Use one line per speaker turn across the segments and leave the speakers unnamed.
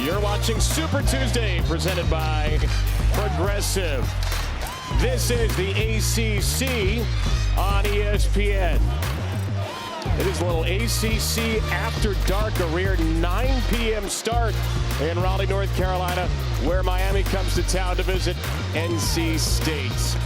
You're watching Super Tuesday, presented by Progressive. This is the ACC on ESPN. It is a little ACC After Dark, a rare 9 p.m. start in Raleigh, North Carolina, where Miami comes to town to visit NC State.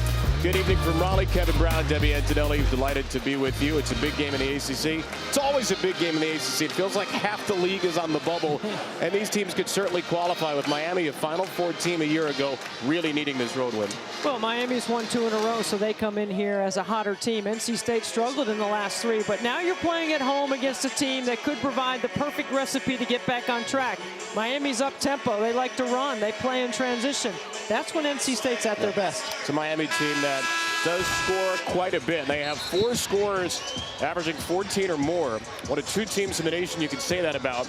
Good evening from Raleigh. Kevin Brown, Debbie Antonelli, delighted to be with you. It's a big game in the ACC. It's always a big game in the ACC. It feels like half the league is on the bubble, and these teams could certainly qualify, with Miami, a Final Four team a year ago, really needing this road win.
Well, Miami's won 2 in a row, so they come in here as a hotter team. NC State struggled in the last 3, but now you're playing at home against a team that could provide the perfect recipe to get back on track. Miami's up tempo. They like to run. They play in transition. That's when NC State's at their best.
It's a Miami team that does score quite a bit. They have 4 scorers averaging 14 or more. One of 2 teams in the nation you can say that about.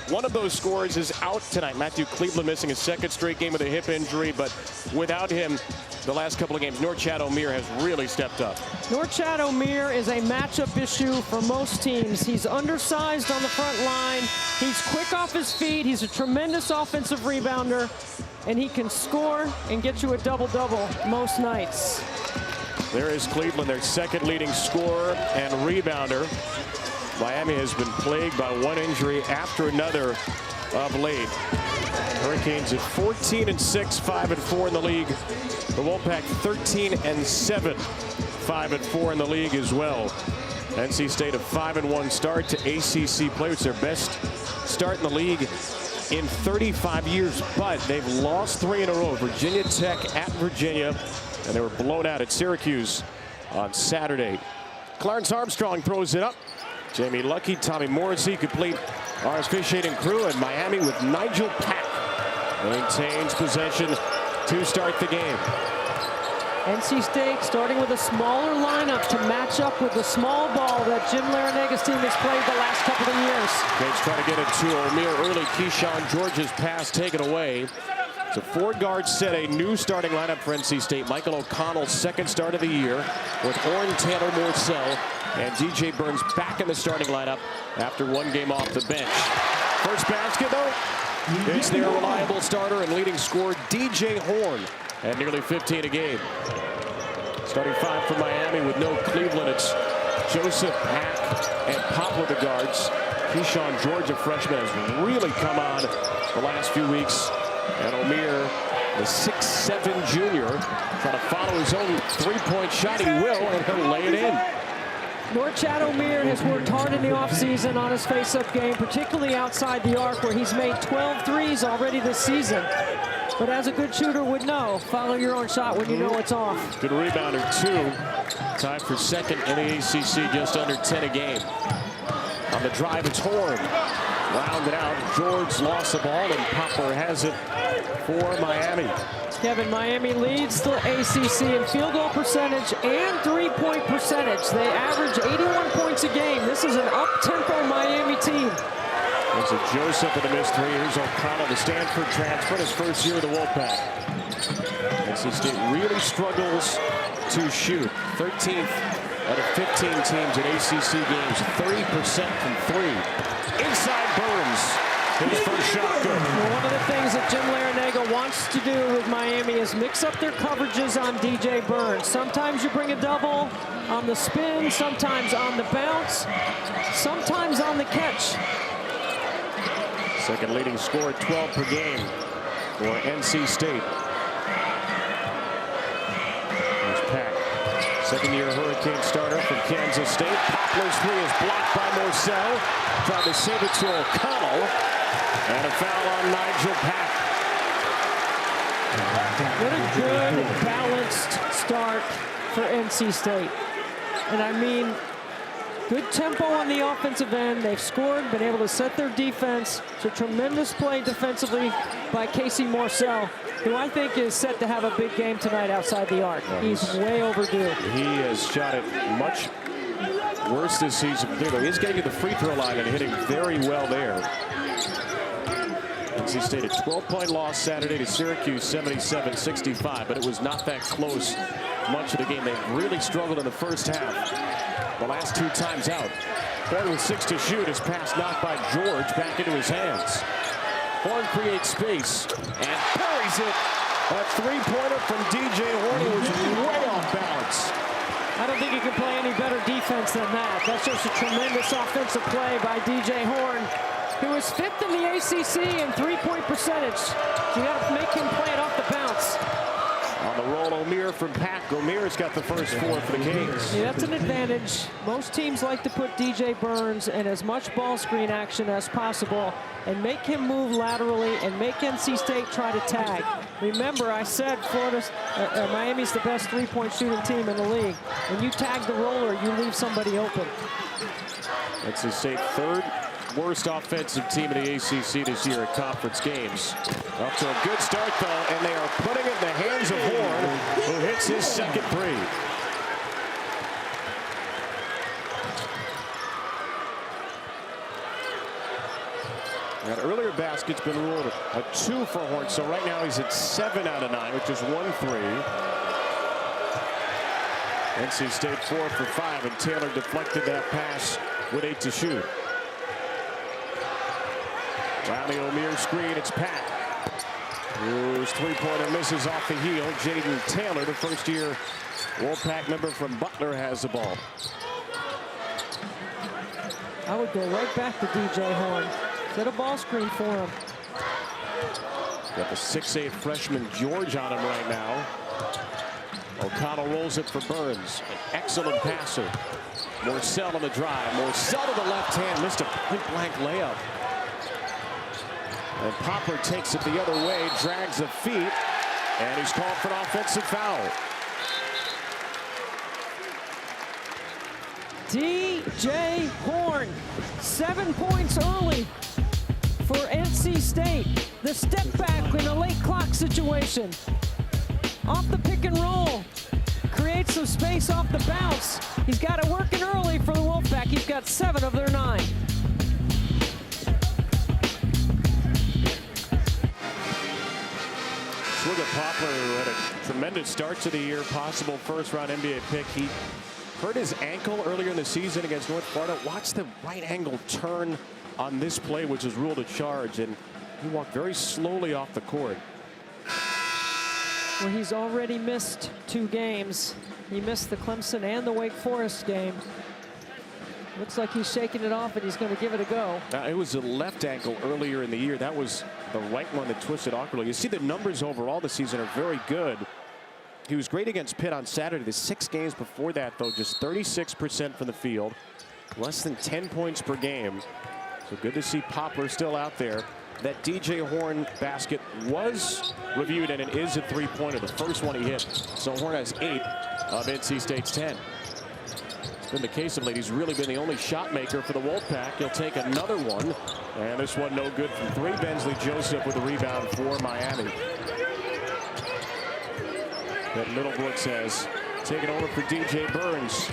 One of those scorers is out tonight. Matthew Cleveland missing his 2nd straight game with a hip injury, but without him, the last couple of games, Norchad Omier has really stepped up.
Norchad Omier is a matchup issue for most teams. He's undersized on the front line. He's quick off his feet. He's a tremendous offensive rebounder, and he can score and get you a double-double most nights.
There is Cleveland, their 2nd leading scorer and rebounder. Miami has been plagued by one injury after another of late. Hurricanes at 14-6, 5-4 in the league. The Wolfpack 13-7, 5-4 in the league as well. NC State a 5-1 start to ACC play. It's their best start in the league in 35 years, but they've lost 3 in a row. Virginia Tech at Virginia, and they were blown out at Syracuse on Saturday. Clarence Armstrong throws it up. Jamie Luckey, Tommy Morrissey complete our officiating crew, and Miami with Nigel Pack maintains possession to start the game.
NC State starting with a smaller lineup to match up with the small ball that Jim Laranaga's team has played the last couple of years.
Gates trying to get it to Omier early. Keyshawn George's pass taken away. So 4 guards set, a new starting lineup for NC State. Michael O'Connell's 2nd start of the year with Orrin Taylor Morcell and DJ Burns back in the starting lineup after 1 game off the bench. First basket, though, it's their reliable starter and leading scorer DJ Horn at nearly 15 a game. Starting 5 for Miami with no Cleveland. It's Joseph, Hack, and Poplar the guards. Keyshawn George, a freshman, has really come on the last few weeks. And Omier, the 6'7" junior, trying to follow his own 3-point shot. He will, and he'll lay it in.
Norchad Omier has worked hard in the offseason on his face-up game, particularly outside the arc, where he's made 12 threes already this season. But as a good shooter would know, follow your own shot when you know it's off.
Good rebounder, too. Tied for 2nd in the ACC, just under 10 a game. On the drive, it's Horn. Rounded out. George lost the ball, and Poplar has it for Miami.
Kevin, Miami leads the ACC in field goal percentage and 3-point percentage. They average 81 points a game. This is an up-tempo Miami team.
There's a Joseph with a missed 3. Here's O'Connell, the Stanford transfer, his 1st year of the Wolfpack. NC State really struggles to shoot. 13th out of 15 teams in ACC games, 30% from 3. Inside Burns. His first shot good.
Well, one of the things that Jim Laranaga wants to do with Miami is mix up their coverages on DJ Burns. Sometimes you bring a double on the spin, sometimes on the bounce, sometimes on the catch.
2nd leading scorer, 12 per game for NC State. There's Pack. 2nd-year Hurricane starter from Kansas State. Poplar's 3 is blocked by Morcell. Tried to save it to O'Connell. And a foul on Nigel Pack.
What a good, balanced start for NC State. And I mean, good tempo on the offensive end. They've scored, been able to set their defense. It's a tremendous play defensively by Casey Morcell, who I think is set to have a big game tonight outside the arc. He's way overdue.
He has shot it much worse this season. He's getting to the free throw line and hitting very well there. NC State a 12-point loss Saturday to Syracuse, 77-65, but it was not that close much of the game. They've really struggled in the first half. The last 2 times out. Horn with 6 to shoot. His pass knocked by George back into his hands. Horn creates space and buries it. A three-pointer from DJ Horn. He was way off balance.
I don't think you can play any better defense than that. That's just a tremendous offensive play by DJ Horn, who is 5th in the ACC in three-point percentage. So you got to make him play it off the bounce.
On the roll, Omier from Pack. Omir's got the first 4 for the Kings.
Yeah, that's an advantage. Most teams like to put DJ Burns in as much ball screen action as possible and make him move laterally and make NC State try to tag. Remember, I said Miami's the best three-point shooting team in the league. When you tag the roller, you leave somebody open.
NC State 3rd worst offensive team in the ACC this year at conference games. Up to a good start, though, and they are putting it in the hands of Horn, who hits his second three. That earlier basket's been ruled a 2 for Horn, so right now he's at 7 out of 9, which is 1 3. NC State 4 for 5, and Taylor deflected that pass with 8 to shoot. Around the Omier screen, it's Pat, whose three-pointer misses off the heel. Jaden Taylor, the first-year Wolfpack member from Butler, has the ball.
I would go right back to DJ Horn. Set a ball screen for him.
Got the 6'8" freshman George on him right now. O'Connell rolls it for Burns. An excellent passer. Morcell on the drive. Morcell to the left hand. Missed a point-blank layup. And Popper takes it the other way, drags the feet, and he's called for an offensive foul.
DJ Horn, 7 points early for NC State. The step back in a late clock situation. Off the pick and roll, creates some space off the bounce. He's got it working early for the Wolfpack. He's got 7 of their 9.
Look at Popper, who had a tremendous start to the year, possible first-round NBA pick. He hurt his ankle earlier in the season against North Florida. Watch the right angle turn on this play, which is ruled a charge, and he walked very slowly off the court.
Well, he's already missed 2 games. He missed the Clemson and the Wake Forest game. Looks like he's shaking it off, and he's going to give it a go.
It was a left ankle earlier in the year. That was the right one that twisted awkwardly. You see the numbers overall this season are very good. He was great against Pitt on Saturday. The 6 games before that, though, just 36% from the field, less than 10 points per game. So good to see Poplar still out there. That DJ Horn basket was reviewed, and it is a three-pointer, the first one he hit. So Horn has 8 of NC State's 10. It's been the case of late. He's really been the only shot maker for the Wolfpack. He'll take another one, and this one no good from 3. Bensley Joseph with the rebound for Miami. That Middlebrooks has taken over for DJ Burns.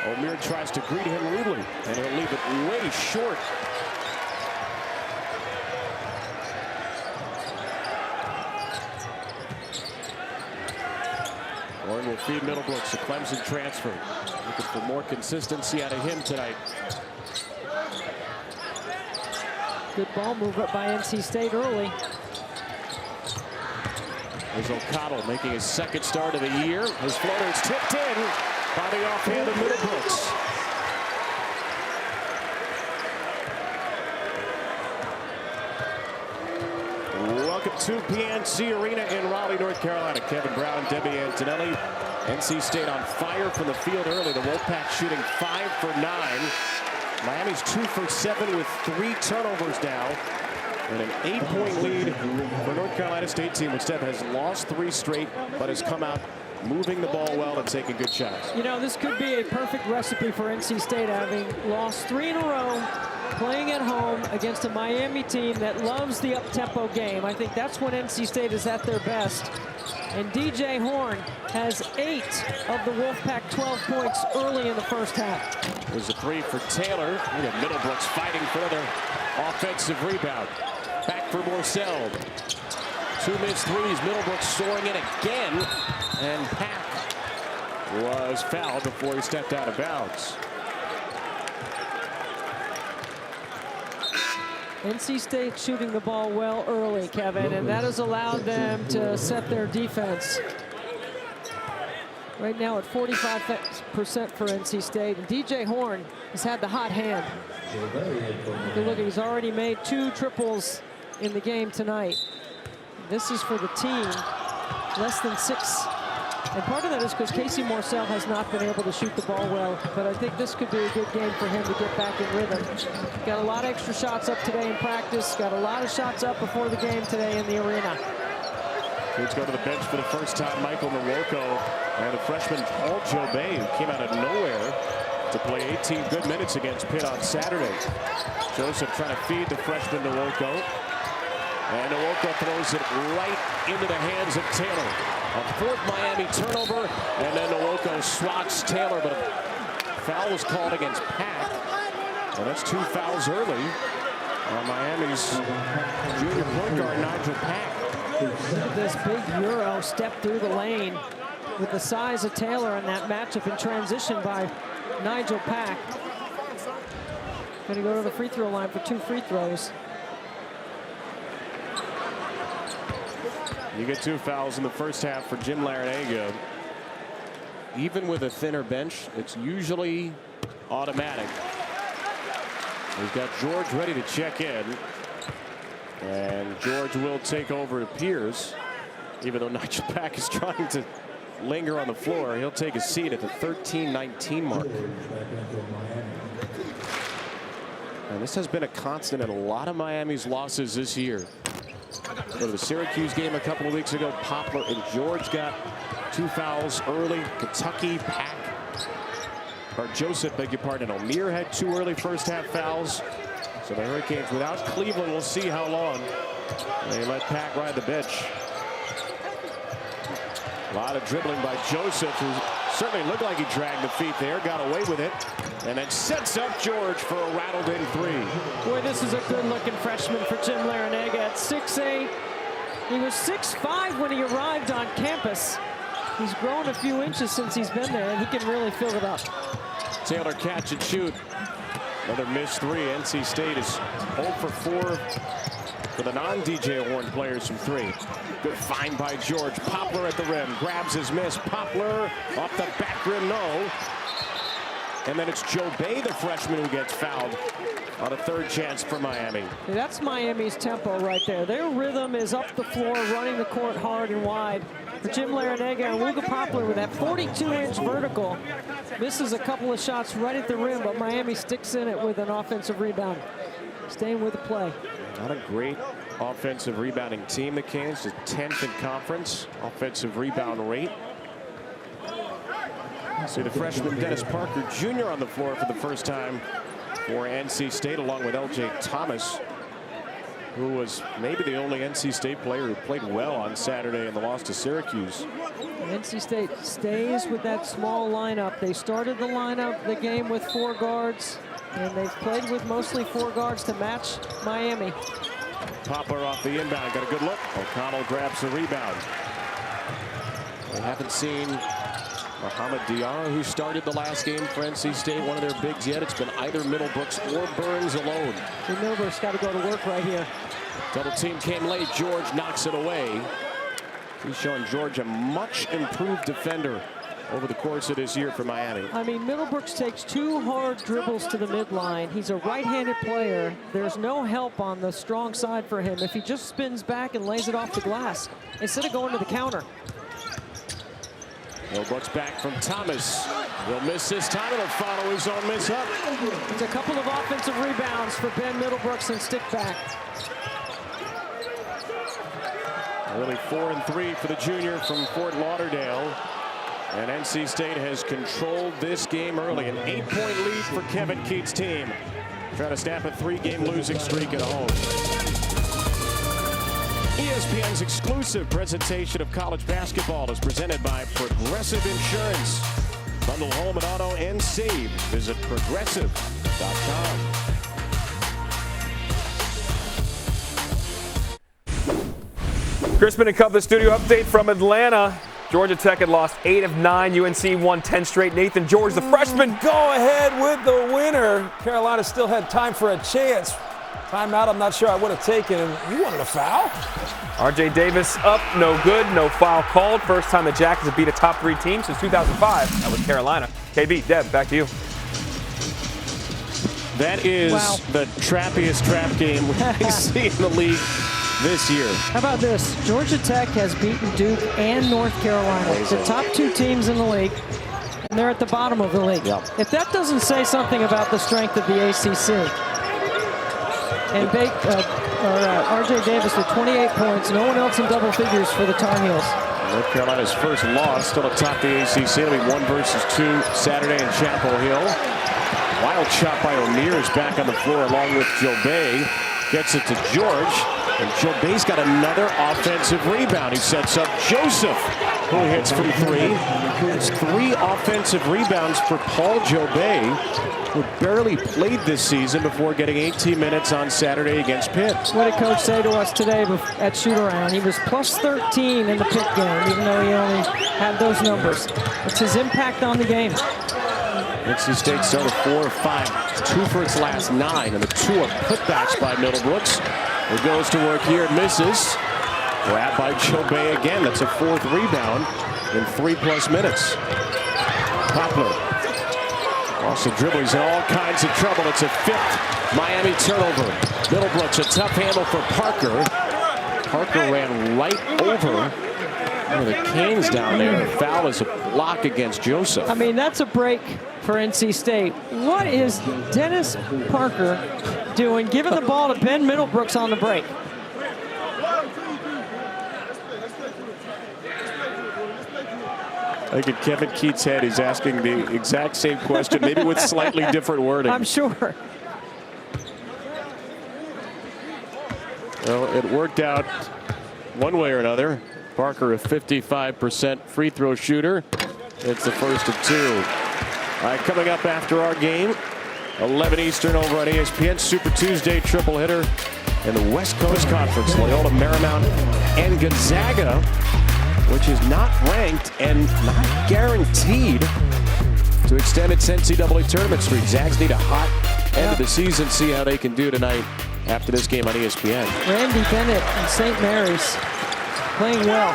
Omier tries to greet him rudely, and he'll leave it way short. Horn will feed Middlebrooks, a Clemson transfer. Looking for more consistency out of him tonight.
Good ball movement by NC State early.
There's O'Connell making his 2nd start of the year. His floater is tipped in by the offhand of Middlebrooks. Welcome to PNC Arena in Raleigh, North Carolina. Kevin Brown, Debbie Antonelli. NC State on fire from the field early. The Wolfpack shooting 5 for 9. Miami's 2 for 7 with 3 turnovers now. And an 8-point lead for North Carolina State team, which has lost 3 straight, but has come out moving the ball well and taking good shots.
You know, this could be a perfect recipe for NC State, having lost 3 in a row, playing at home against a Miami team that loves the up-tempo game. I think that's when NC State is at their best. And DJ Horn has 8 of the Wolfpack 12 points early in the first half.
There's a 3 for Taylor. Look at Middlebrooks fighting for the offensive rebound. Back for Morcell. 2 missed threes. Middlebrooks soaring in again. And Pack was fouled before he stepped out of bounds.
NC State shooting the ball well early, Kevin, and that has allowed them to set their defense. Right now at 45% for NC State, and DJ Horn has had the hot hand. Look, he's already made 2 triples in the game tonight. This is for the team, less than 6. And part of that is because Casey Morsell has not been able to shoot the ball well, but I think this could be a good game for him to get back in rhythm. Got a lot of extra shots up today in practice, got a lot of shots up before the game today in the arena.
Let's go to the bench for the first time, Michael Nwoko, and the freshman Paul Jobay, who came out of nowhere to play 18 good minutes against Pitt on Saturday. Joseph trying to feed the freshman Nwoko, and Nwoko throws it right into the hands of Taylor. A 4th Miami turnover, and then Nwoko swats Taylor, but a foul was called against Pack. And that's 2 fouls early on Miami's junior point guard Nigel Pack.
Look at this big Euro step through the lane with the size of Taylor in that matchup in transition by Nigel Pack. Going to go to the free throw line for 2 free throws.
You get 2 fouls in the first half for Jim Larrañaga. Even with a thinner bench, it's usually automatic. We've got George ready to check in. And George will take over, it appears. Even though Nigel Pack is trying to linger on the floor, he'll take a seat at the 13-19 mark. And this has been a constant in a lot of Miami's losses this year. Go to the Syracuse game a couple of weeks ago. Poplar and George got 2 fouls early. Kentucky, Pack, or Joseph, beg your pardon. O'Meara had 2 early first half fouls. So the Hurricanes without Cleveland, we'll see how long they let Pack ride the bench. A lot of dribbling by Joseph, who certainly looked like he dragged the feet there, got away with it, and then sets up George for a rattled-in 3.
Boy, this is a good-looking freshman for Jim Larrañaga at 6'8". He was 6'5" when he arrived on campus. He's grown a few inches since he's been there, and he can really fill it up.
Taylor catch and shoot. Another missed 3. NC State is 0 for 4 for the non-DJ Horn players from 3. Good find by George. Poplar at the rim. Grabs his miss. Poplar off the back rim, no. And then it's Jobay, the freshman, who gets fouled on a 3rd chance for Miami.
That's Miami's tempo right there. Their rhythm is up the floor, running the court hard and wide. For Jim Larrañaga and Luka Poplar with that 42-inch vertical. Misses a couple of shots right at the rim, but Miami sticks in it with an offensive rebound. Staying with the play.
Not a great offensive rebounding team, the Canes, just 10th in conference offensive rebound rate. See the freshman Dennis Parker Jr. on the floor for the first time for NC State, along with LJ Thomas, who was maybe the only NC State player who played well on Saturday in the loss to Syracuse.
NC State stays with that small lineup. They started the game with 4 guards, and they've played with mostly 4 guards to match Miami.
Poplar off the inbound, got a good look. O'Connell grabs the rebound. We haven't seen Mohamed Diarra, who started the last game for NC State, one of their bigs yet. It's been either Middlebrooks or Burns alone.
Middlebrooks got to go to work right here.
Double team came late. George knocks it away. He's showing George a much improved defender over the course of this year for Miami.
I mean, Middlebrooks takes 2 hard dribbles to the midline. He's a right-handed player. There's no help on the strong side for him if he just spins back and lays it off the glass instead of going to the counter.
Middlebrooks back from Thomas. He'll miss this time. It'll follow his own miss up.
There's a couple of offensive rebounds for Ben Middlebrooks and stick back.
Really 4 and 3 for the junior from Fort Lauderdale. And NC State has controlled this game early. An 8-point lead for Kevin Keatts' team. Trying to snap a 3-game losing streak at home. ESPN's exclusive presentation of college basketball is presented by Progressive Insurance. Bundle home and auto and save. Visit progressive.com.
Crispin and Cup, the studio update from Atlanta. Georgia Tech had lost 8 of 9. UNC won 10 straight. Nathan George, the freshman.
Go ahead with the winner. Carolina still had time for a chance. Timeout, I'm not sure I would have taken. You wanted a foul?
R.J. Davis up, no good, no foul called. First time the Jackets have beat a top 3 team since 2005. That was Carolina. KB, Deb, back to you.
That is the trappiest trap game we see in the league this year.
How about this? Georgia Tech has beaten Duke and North Carolina, the top 2 teams in the league, and they're at the bottom of the league.
Yep.
If that doesn't say something about the strength of the ACC. And R.J. Davis with 28 points, no one else in double figures for the Tar Heels.
North Carolina's first loss, still atop the ACC. It'll be 1 versus 2 Saturday in Chapel Hill. Wild shot by O'Meara is back on the floor along with Jobay. Gets it to George. And Jobay's got another offensive rebound. He sets up Joseph, who hits from 3. It's 3 offensive rebounds for Paul Jobay, who barely played this season before getting 18 minutes on Saturday against Pitt.
What did Coach say to us today at shoot-around? He was plus 13 in the Pitt game, even though he only had those numbers. It's his impact on the game.
NC State started 4 of 5, 2 for its last 9, and the 2 are putbacks by Middlebrooks. It goes to work here, it misses. Grab by Jobay again. That's a 4th rebound in 3+ minutes. Poplar. Also dribble, he's in all kinds of trouble. It's a 5th Miami turnover. Middlebrooks, a tough handle for Parker. Parker ran right over one of the Canes down there. The foul is a block against Joseph.
I mean, that's a break for NC State. What is Dennis Parker doing, giving the ball to Ben Middlebrooks on the break?
I think in Kevin Keats' head, he's asking the exact same question, maybe with slightly different wording.
I'm sure.
Well, it worked out one way or another. Parker, a 55% free throw shooter. It's the first of 2. All right, coming up after our game, 11 Eastern over on ESPN, Super Tuesday triple hitter in the West Coast Conference. Loyola Marymount and Gonzaga, which is not ranked and not guaranteed to extend its NCAA tournament streak. Zags need a hot end of the season. See how they can do tonight after this game on ESPN.
Randy Bennett and St. Mary's playing well.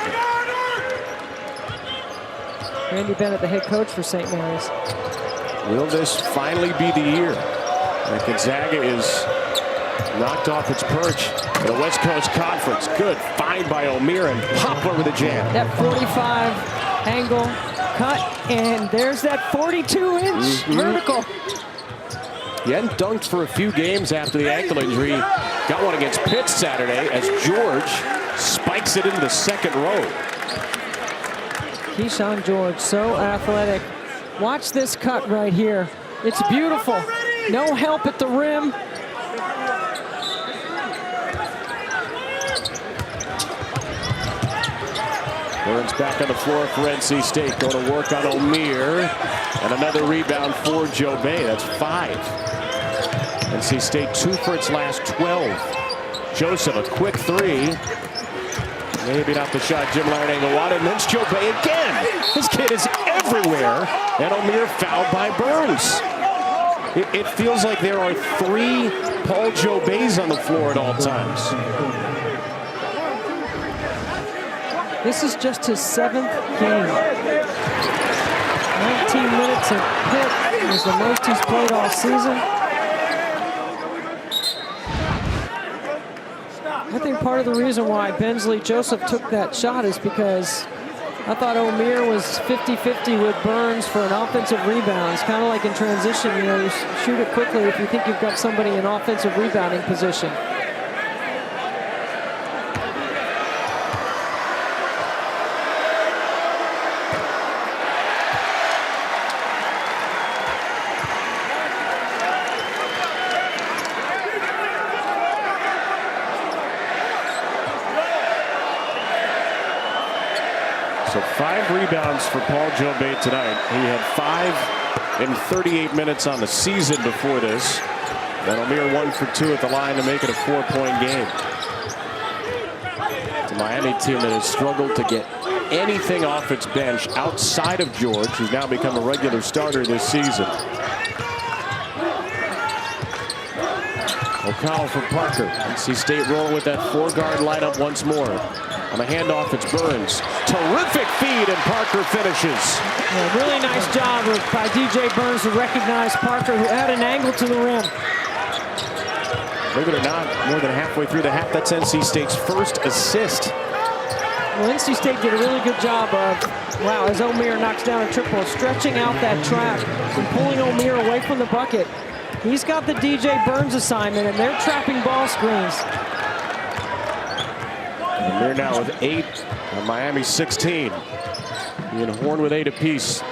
Randy Bennett, the head coach for St. Mary's.
Will this finally be the year that Gonzaga is knocked off its perch in the West Coast Conference? Good find by O'Meara and Poplar with a jam.
That 45 angle cut, and there's that 42-inch vertical.
He hadn't dunked for a few games after the ankle injury. Got one against Pitt Saturday as George spikes it into the second row.
Keyshawn George, so athletic. Watch this cut right here. It's beautiful. No help at the rim.
Burns back on the floor for NC State. Going to work on O'Meara. And another rebound for Jobay. That's 5. NC State 2 for its last 12. Joseph, a quick 3. Maybe not the shot Jim Larrañaga wanted. And then it's Jobay again. This kid is everywhere. And O'Meara fouled by Burns. It feels like there are 3 Paul Jobays on the floor at all times.
This is just his 7th game. 19 minutes at Pitt is the most he's played all season. I think part of the reason why Bensley Joseph took that shot is because I thought O'Meara was 50-50 with Burns for an offensive rebound. It's kind of like in transition, you know, you shoot it quickly if you think you've got somebody in offensive rebounding position.
So 5 rebounds for Paul Jobay tonight. He had 5 in 38 minutes on the season before this. And O'Meara 1 for 2 at the line to make it a 4-point game. It's a Miami team that has struggled to get anything off its bench outside of George, who's now become a regular starter this season. O'Connell for Parker. NC State rolling with that 4-guard lineup once more. On the handoff, it's Burns. Terrific feed, and Parker finishes.
Yeah, really nice job by DJ Burns to recognize Parker, who had an angle to the rim.
Believe it or not, more than halfway through the half, that's NC State's first assist.
Well, NC State did a really good job of, wow, as O'Meara knocks down a triple, stretching out that trap and pulling O'Meara away from the bucket. He's got the DJ Burns assignment, and they're trapping ball screens.
And they're now with 8, and Miami 16. Ian Horn with 8 apiece.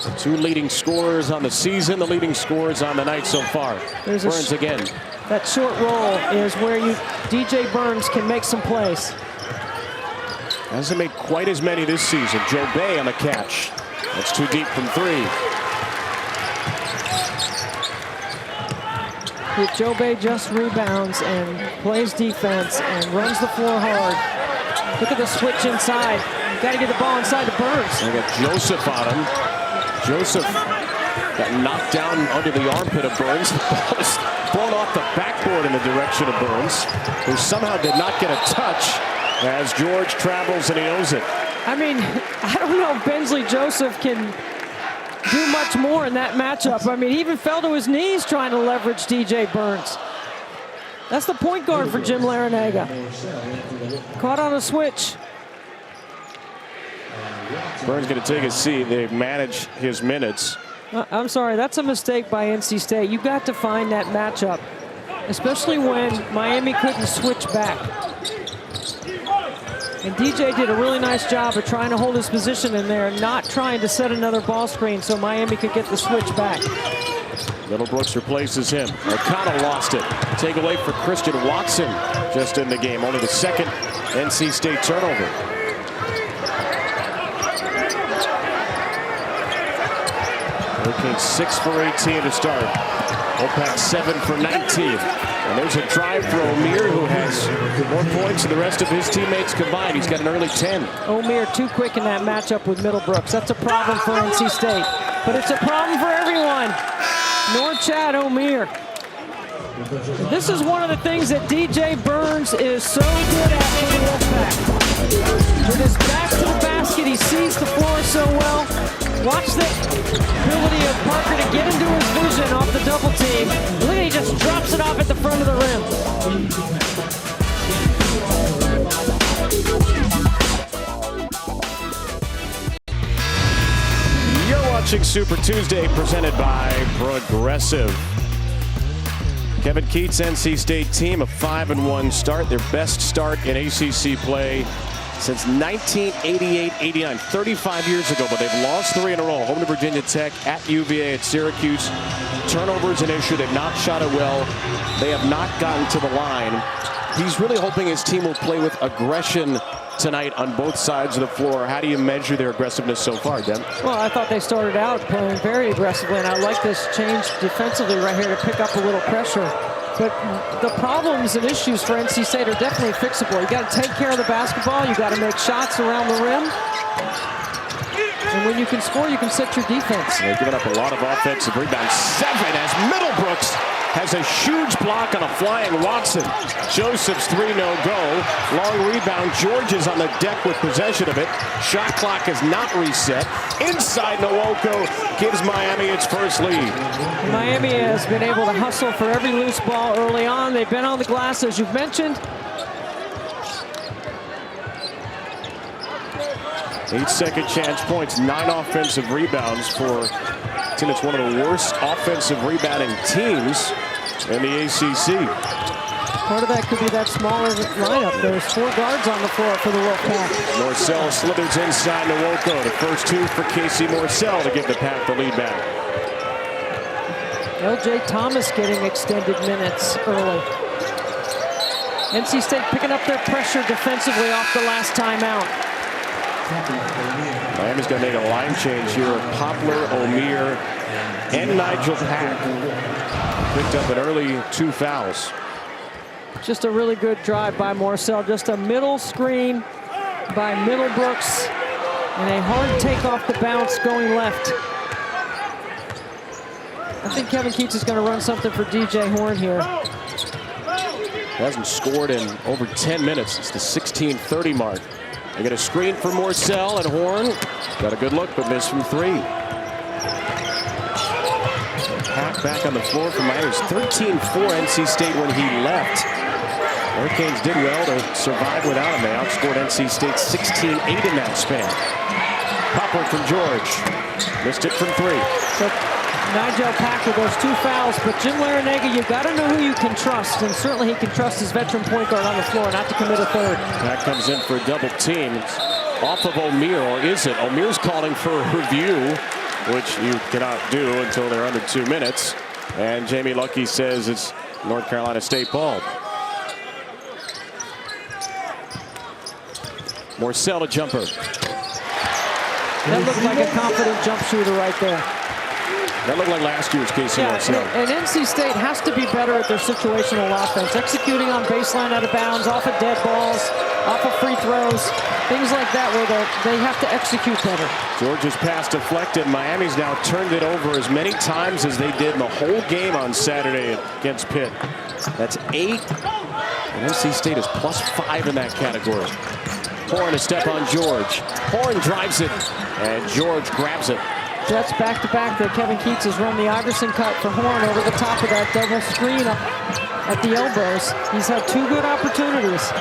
The 2 leading scorers on the season, the leading scorers on the night so far.
There's
Burns again.
That short roll is where DJ Burns can make some plays.
Hasn't made quite as many this season. Joe Bay on the catch. That's too deep from 3.
Joe Bay just rebounds and plays defense and runs the floor hard. Look at the switch inside. You got to get the ball inside to Burns.
They got Joseph on him. Joseph got knocked down under the armpit of Burns. The ball is thrown off the backboard in the direction of Burns, who somehow did not get a touch as George travels and he owes it.
I mean, I don't know if Bensley Joseph can do much more in that matchup. I mean, he even fell to his knees trying to leverage DJ Burns. That's the point guard for Jim Larinaga. Caught on a switch.
Burns going to take a seat. They manage his minutes.
I'm sorry, that's a mistake by NC State. You got to find that matchup, especially when Miami couldn't switch back. And DJ did a really nice job of trying to hold his position in there, not trying to set another ball screen so Miami could get the switch back.
Middlebrooks replaces him. O'Connell lost it. Take away for Christian Watson just in the game. Only the second NC State turnover. Hurricanes 6 for 18 to start. Wolfpack 7 for 19. And there's a drive for O'Meara, who has more points than the rest of his teammates combined. He's got an early 10.
O'Meara too quick in that matchup with Middlebrooks. That's a problem for NC State. But it's a problem for everyone. Norchad O'Meara. This is one of the things that DJ Burns is so good at for the Wolfpack. With his back to the basket, he sees the floor so well. Watch the ability of Parker to get into his vision off the double team. Look at, he just drops it off at the front of the rim.
You're watching Super Tuesday presented by Progressive. Kevin Keats' NC State team, a 5-1 start, their best start in ACC play since 1988-89, 35 years ago, but they've lost 3 in a row. Home to Virginia Tech, at UVA, at Syracuse. Turnover is an issue. They've not shot it well. They have not gotten to the line. He's really hoping his team will play with aggression tonight on both sides of the floor. How do you measure their aggressiveness so far, Dem?
Well, I thought they started out playing very aggressively, and I like this change defensively right here to pick up a little pressure. But the problems and issues for NC State are definitely fixable. You got to take care of the basketball. You got to make shots around the rim. And when you can score, you can set your defense.
They've given up a lot of offensive rebounds. 7 as Middlebrooks has a huge block on a flying Watson. Joseph's 3 no-go. Long rebound. George is on the deck with possession of it. Shot clock is not reset. Inside, Nwoko gives Miami its first lead.
Miami has been able to hustle for every loose ball early on. They've been on the glass, as you've mentioned.
8 second chance points, 9 offensive rebounds for a team that's one of the worst offensive rebounding teams in the ACC.
Part of that could be that smaller lineup. There's 4 guards on the floor for the Wolfpack.
Morcell slithers inside Nwoko. The first 2 for Casey Morcell to give the Pack the lead back.
L.J. Thomas getting extended minutes early. NC State picking up their pressure defensively off the last timeout.
Miami's going to make a line change here. Poplar, O'Meara, and Nigel Pack picked up an early 2 fouls.
Just a really good drive by Morcell. Just a middle screen by Middlebrooks. And a hard take off the bounce going left. I think Kevin Keats is going to run something for DJ Horn here.
Hasn't scored in over 10 minutes. It's the 16:30 mark. They get a screen for Morcell, and Horn got a good look, but missed from 3. Pack back on the floor for Miami. It was 13-4 NC State when he left. Hurricanes did well to survive without him. They outscored NC State 16-8 in that span. Poplar from George. Missed it from 3.
So Nigel Pack with those 2 fouls, but Jim Larrañaga, you've got to know who you can trust, and certainly he can trust his veteran point guard on the floor not to commit a 3rd.
Pack comes in for a double team. It's off of O'Meara, or is it? O'Meara's calling for a review, which you cannot do until they're under 2 minutes. And Jamie Luckey says it's North Carolina State ball. Morcell a jumper.
That looked like a confident jump shooter right there.
That looked like last year's Casey Morcell.
And NC State has to be better at their situational offense, executing on baseline out of bounds, off of dead balls, off of free throws, things like that where they have to execute better. Georgia's pass deflected. Miami's now turned it over as many times as they did in the whole game on Saturday against Pitt. That's 8. And NC State is +5 in that category. Horn a step on George. Horn drives it, and George grabs it. Jets back-to-back there. Kevin Keats has run the Iverson cut for Horn over the top of that double screen up at the elbows. He's had 2 good opportunities.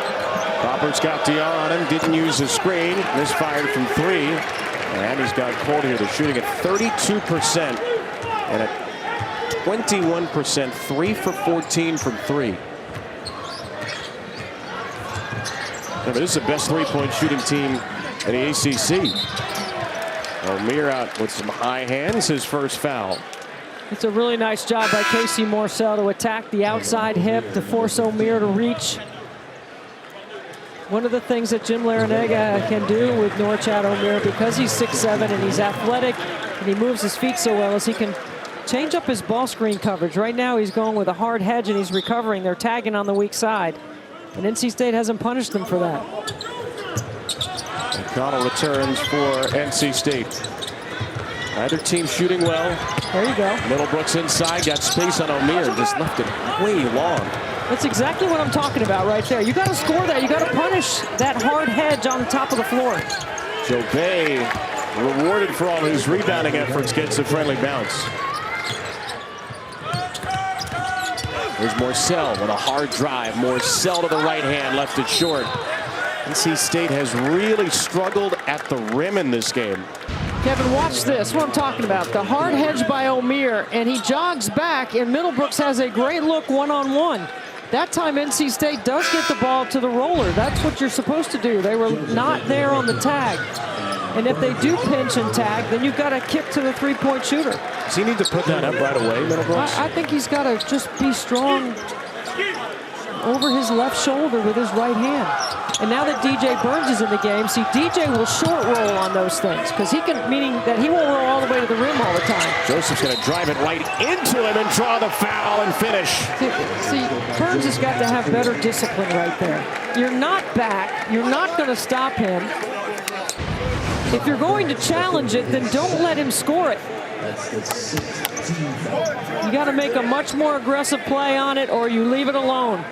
Roberts got DR on him, didn't use the screen. Misfired from 3. And he's got cold here. They're shooting at 32% and at 21%, 3 for 14 from 3. Yeah, but this is the best 3-point shooting team in the ACC. O'Meara out with some high hands, his first foul. It's a really nice job by Casey Morcell to attack the outside hip to force O'Meara to reach. One of the things that Jim Larrañaga can do with Norchad O'Meara, because he's 6'7" and he's athletic and he moves his feet so well, is he can change up his ball screen coverage. Right now he's going with a hard hedge and he's recovering. They're tagging on the weak side. And NC State hasn't punished them for that. Connell returns for NC State. Either team shooting well. There you go. Middlebrooks inside, got space on O'Meara, just left it way long. That's exactly what I'm talking about right there. You got to score that. You got to punish that hard hedge on the top of the floor. Joe Bay, rewarded for all his rebounding efforts, gets a friendly bounce. Here's Morcell with a hard drive. Morcell to the right hand, left it short. NC State has really struggled at the rim in this game. Kevin, watch this. What I'm talking about. The hard hedge by O'Meara, and he jogs back, and Middlebrooks has a great look one-on-one. That time NC State does get the ball to the roller. That's what you're supposed to do. They were not there on the tag. And if they do pinch and tag, then you've got to kick to the 3-point shooter. Does he need to put that up right away, Middlebrooks? I think he's got to just be strong over his left shoulder with his right hand. And now that DJ Burns is in the game, see, DJ will short roll on those things because he can, meaning that he won't roll all the way to the rim all the time. Joseph's going to drive it right into him and draw the foul and finish. See, Burns has got to have better discipline right there. You're not back. You're not going to stop him. If you're going to challenge it, then don't let him score it. You got to make a much more aggressive play on it, or you leave it alone.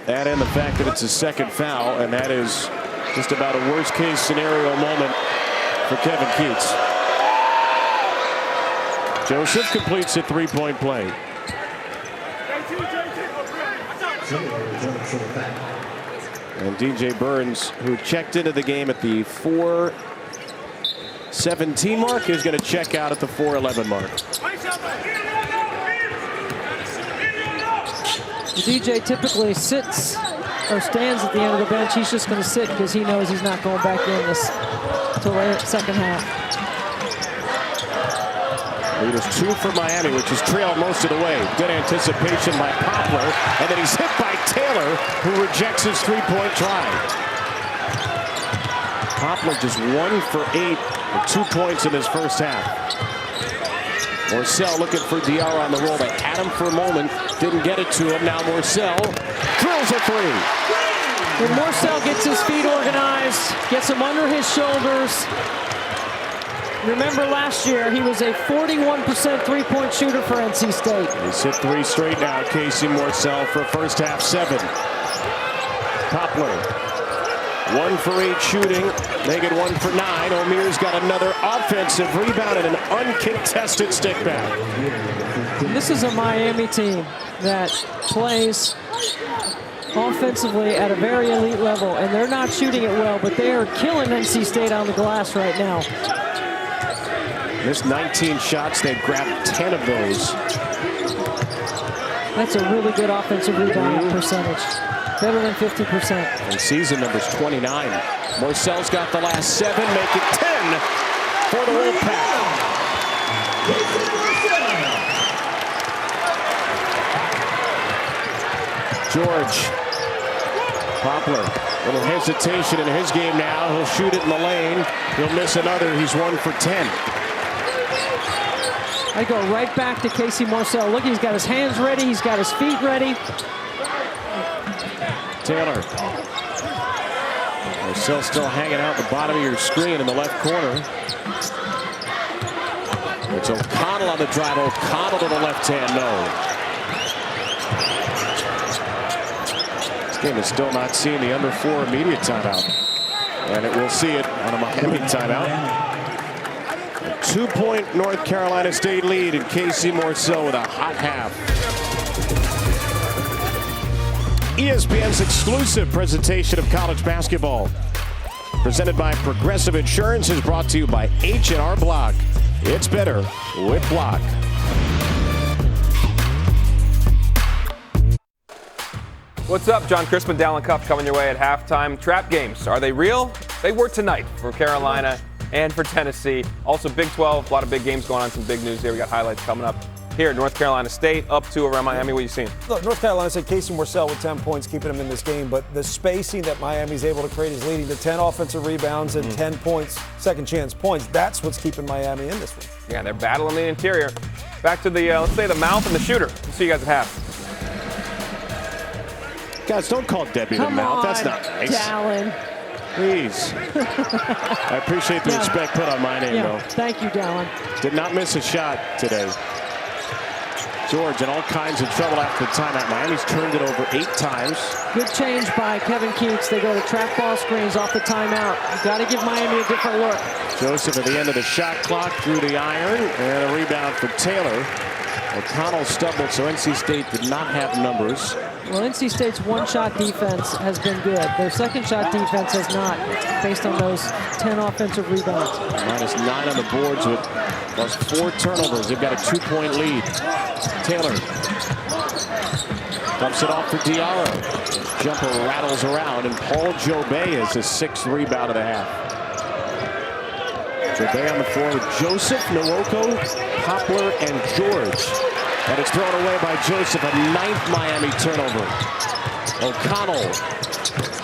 Add in the fact that it's a second foul, and that is just about a worst-case scenario moment for Kevin Keats. Joseph completes a 3-point play. And DJ Burns, who checked into the game at the 4:17 mark, is going to check out at the 4:11 mark. DJ typically sits or stands at the end of the bench. He's just going to sit because he knows he's not going back in this until the second half. Lead is 2 for Miami, which is trailed most of the way. Good anticipation by Poplar, and then he's hit by Taylor, who rejects his 3-point try. Poplar just 1 for 8 with 2 points in his first half. Morcell looking for DR on the roll. They had him for a moment, didn't get it to him. Now Morcell drills a 3. When Morcell gets his feet organized, gets him under his shoulders, Remember last year, he was a 41% three-point shooter for NC State.
He's hit 3 straight now. Casey Morsell for first half 7. Poplar, 1 for 8 shooting. Make it 1 for 9. O'Meara's got another offensive rebound and an uncontested stick back.
This is a Miami team that plays offensively at a very elite level, and they're not shooting it well, but they are killing NC State on the glass right now.
Missed 19 shots. They've grabbed 10 of those.
That's a really good offensive rebound percentage. Better than 50%.
And season number's 29. Morsell's got the last 7. Make it 10 for the Wolfpack. George. Poplar. Little hesitation in his game now. He'll shoot it in the lane. He'll miss another. He's 1 for 10.
I go right back to Casey Morsell. Look, he's got his hands ready. He's got his feet ready.
Taylor. Morsell still hanging out the bottom of your screen in the left corner. It's O'Connell on the drive. O'Connell to the left hand. No. This game is still not seeing the under 4 immediate timeout. And it will see it on a Miami timeout. 2-point North Carolina State lead, and Casey Morsell with a hot half. ESPN's exclusive presentation of college basketball, presented by Progressive Insurance, is brought to you by H&R Block. It's better with Block.
What's up? John Crispin, Dallin Cup coming your way at halftime. Trap games, are they real? They were tonight for Carolina and for Tennessee. Also Big 12, a lot of big games going on, some big news here. We got highlights coming up here. North Carolina State up 2 around Miami. What are you seeing?
Look, North Carolina said Casey Morsell with 10 points, keeping him in this game, but the spacing that Miami's able to create is leading to 10 offensive rebounds and 10 points, second chance points. That's what's keeping Miami in this one.
Yeah, they're battling the interior. Back to the, let's say, the mouth and the shooter. We'll see you guys at half.
Guys, don't call Debbie the mouth. That's not nice.
Dallin.
Please. I appreciate the respect put on my name, though.
Thank you, Dallin.
Did not miss a shot today. George in all kinds of trouble after the timeout. Miami's turned it over 8 times.
Good change by Kevin Keats. They go to trap ball screens off the timeout. You've got to give Miami a different look.
Joseph at the end of the shot clock through the iron, and a rebound for Taylor. O'Connell stumbled, so NC State did not have numbers.
Well, NC State's one-shot defense has been good. Their second-shot defense has not, based on those 10 offensive rebounds.
-9 on the boards with plus 4 turnovers. They've got a 2-point lead. Taylor dumps it off for Diarra. Jumper rattles around, and Paul Jobay is his 6th rebound of the half. Jobay on the floor with Joseph, Nwoko, Poplar, and George. And it's thrown away by Joseph, a 9th Miami turnover. O'Connell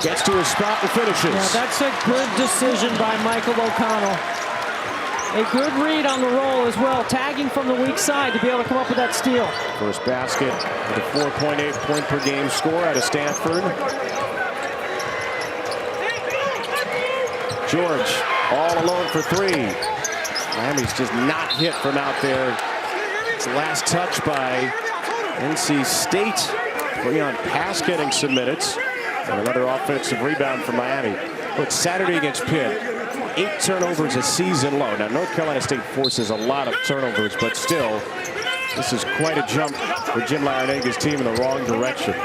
gets to his spot and finishes.
Yeah, that's a good decision by Michael O'Connell. A good read on the roll as well, tagging from the weak side to be able to come up with that steal.
First basket with a 4.8 point per game score out of Stanford. George all alone for 3. Miami's just not hit from out there. It's the last touch by NC State. Breon Pass getting some minutes. And another offensive rebound for Miami. Look, Saturday against Pitt, 8 turnovers a season low. Now, North Carolina State forces a lot of turnovers, but still, this is quite a jump for Jim Laranaga's team in the wrong direction.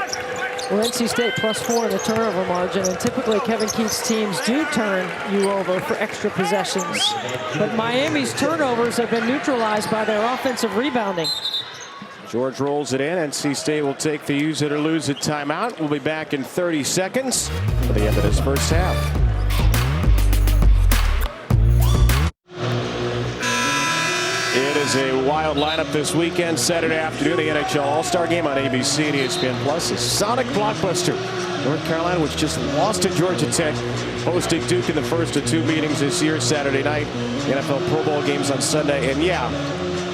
Well, NC State +4 in the turnover margin, and typically Kevin Keats' teams do turn you over for extra possessions. But Miami's turnovers have been neutralized by their offensive rebounding.
George rolls it in. NC State will take the use it or lose it timeout. We'll be back in 30 seconds for the end of this first half. It is a wild lineup this weekend. Saturday afternoon, the NHL All-Star Game on ABC and ESPN Plus. A sonic blockbuster. North Carolina, which just lost to Georgia Tech, hosting Duke in the first of 2 meetings this year. Saturday night, the NFL Pro Bowl games on Sunday. And yeah,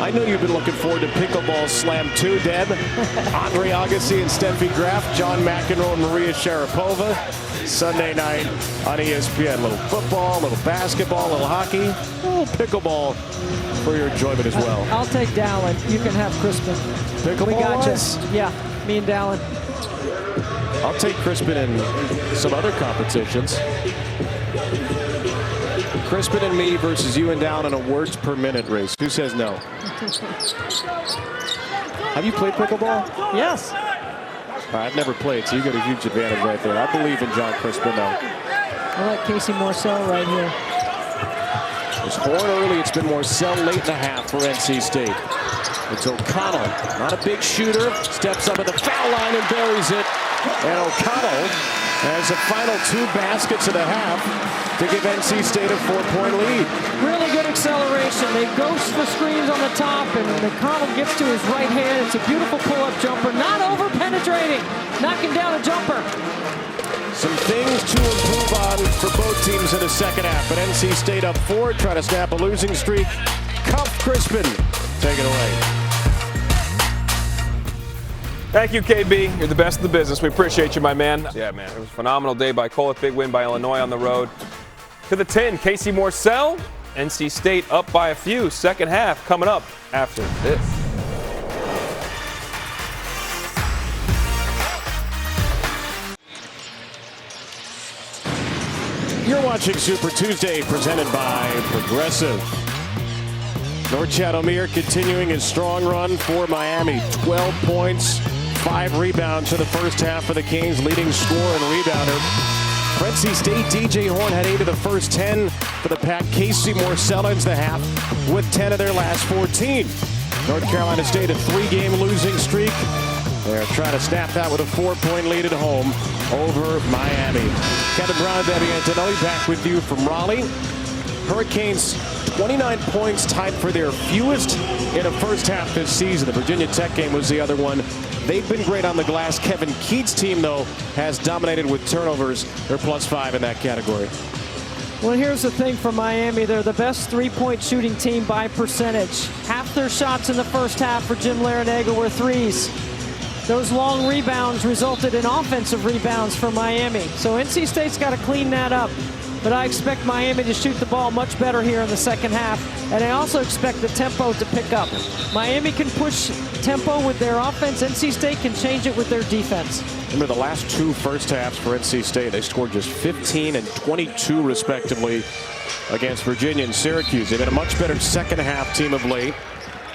I know you've been looking forward to Pickleball Slam 2, Deb. Andre Agassi and Steffi Graf, John McEnroe and Maria Sharapova. Sunday night on ESPN. A little football, a little basketball, a little hockey, a little pickleball for your enjoyment as well.
I'll take Dallin. You can have Crispin.
Pickleball
We got
wise?
you. Yeah, me and Dallin.
I'll take Crispin in some other competitions. Crispin and me versus you and Down in a words per minute race. Who says no? Have you played pickleball?
Yes.
I've never played, so you got a huge advantage right there. I believe in John Crispin, though.
I like Casey Morcell right here.
It's Horn early. It's been Morcell late in the half for NC State. It's O'Connell, not a big shooter, steps up at the foul line and buries it. And O'Connell has the final 2 baskets of the half to give NC State a 4-point lead.
Really good acceleration. They ghost the screens on the top, and O'Connell gets to his right hand. It's a beautiful pull-up jumper, not over-penetrating, knocking down a jumper.
Some things to improve on for both teams in the second half. But NC State up 4, trying to snap a losing streak. Cuff Crispin, take it away.
Thank you, KB. You're the best in the business. We appreciate you, my man. Yeah, man. It was a phenomenal day by Cole. Big win by Illinois on the road. To the 10, Casey Morcell. NC State up by a few. Second half coming up after this.
You're watching Super Tuesday, presented by Progressive. North Chatham-Mere continuing his strong run for Miami. 12 points, 5 rebounds in the first half for the Canes, leading scorer and rebounder. For NC State, DJ Horn had 8 of the first 10 for the Pack. Casey Morcell ends the half with 10 of their last 14. North Carolina State, a 3-game losing streak. They're trying to snap that with a 4-point lead at home over Miami. Kevin Brown, Debbie Antonelli back with you from Raleigh. Hurricanes 29 points, tied for their fewest in a first half this season. The Virginia Tech game was the other one. They've been great on the glass. Kevin Keats' team, though, has dominated with turnovers. They're +5 in that category.
Well, here's the thing for Miami. They're the best 3-point shooting team by percentage. Half their shots in the first half for Jim Larinaga were threes. Those long rebounds resulted in offensive rebounds for Miami. So NC State's got to clean that up. But I expect Miami to shoot the ball much better here in the second half. And I also expect the tempo to pick up. Miami can push tempo with their offense. NC State can change it with their defense.
Remember the last 2 first halves for NC State. They scored just 15 and 22 respectively against Virginia and Syracuse. They've been a much better second half team of late.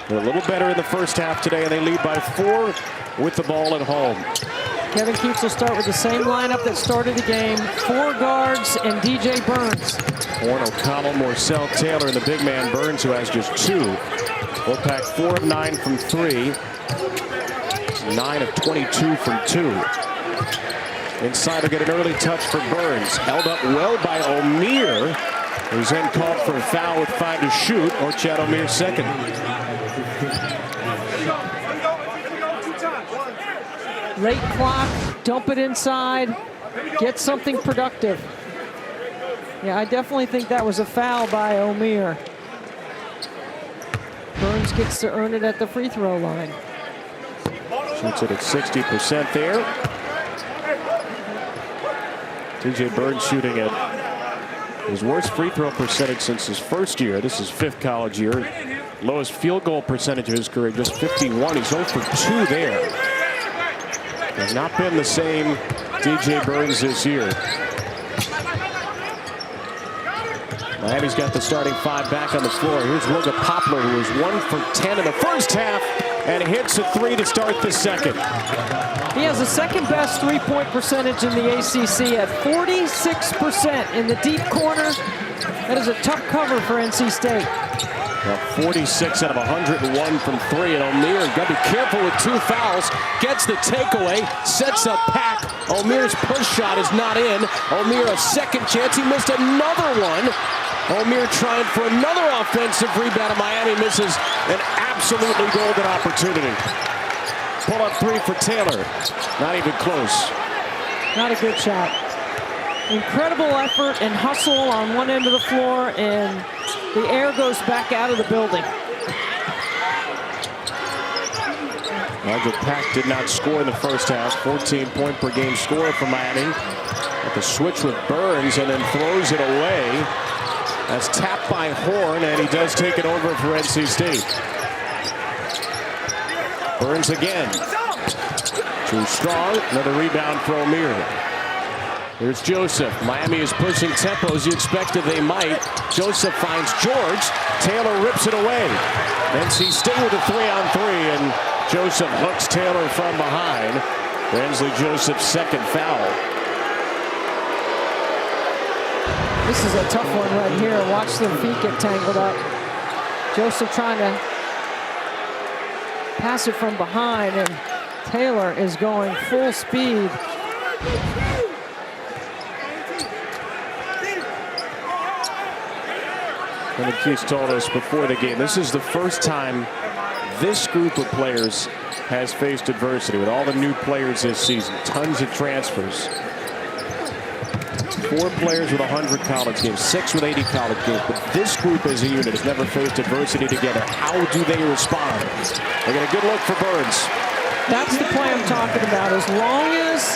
They're a little better in the first half today, and they lead by 4 with the ball at home.
Kevin Keats will start with the same lineup that started the game. 4 guards and DJ Burns.
Horn, O'Connell, Morcell, Taylor, and the big man Burns, who has just 2. Wolfpack 4 of 9 from 3. 9 of 22 from 2. Inside will get an early touch for Burns. Held up well by O'Meara, who's then called for a foul with 5 to shoot, or Chatham-Mere's second.
Late clock, dump it inside, get something productive. Yeah, I definitely think that was a foul by O'Meara. Burns gets to earn it at the free throw line.
Shoots it at 60% there. DJ Burns shooting at his worst free throw percentage since his first year. This is 5th college year. Lowest field goal percentage of his career, just 51. He's 0 for 2 there. Has not been the same DJ Burns this year. Miami's got the starting 5 back on the floor. Here's Wilga Poplar, who was 1 for 10 in the first half and hits a 3 to start the second.
He has the second best 3-point percentage in the ACC at 46% in the deep corner. That is a tough cover for NC State.
Well, 46 out of 101 from 3, and O'Meara got to be careful with 2 fouls. Gets the takeaway, sets up Pack. O'Meara's push shot is not in. O'Meara a second chance. He missed another one. O'Meara trying for another offensive rebound, and Miami misses an absolutely golden opportunity. Pull up 3 for Taylor. Not even close.
Not a good shot. Incredible effort and hustle on one end of the floor, and the air goes back out of the building.
Wolfpack did not score in the first half. 14-point per game score for Miami. At the switch with Burns and then throws it away. That's tapped by Horn, and he does take it over for NC State. Burns again. Too strong. Another rebound for O'Meara. Here's Joseph. Miami is pushing tempo as you expected they might. Joseph finds George. Taylor rips it away. NC State with a 3-on-3, and Joseph hooks Taylor from behind. Rensley Joseph's second foul.
This is a tough one right here. Watch their feet get tangled up. Joseph trying to pass it from behind, and Taylor is going full speed.
And the Keys told us before the game, this is the first time this group of players has faced adversity with all the new players this season. Tons of transfers. 4 players with 100 college games, 6 with 80 college games. But this group as a unit has never faced adversity together. How do they respond? They get a good look for Burns.
That's the play I'm talking about. As long as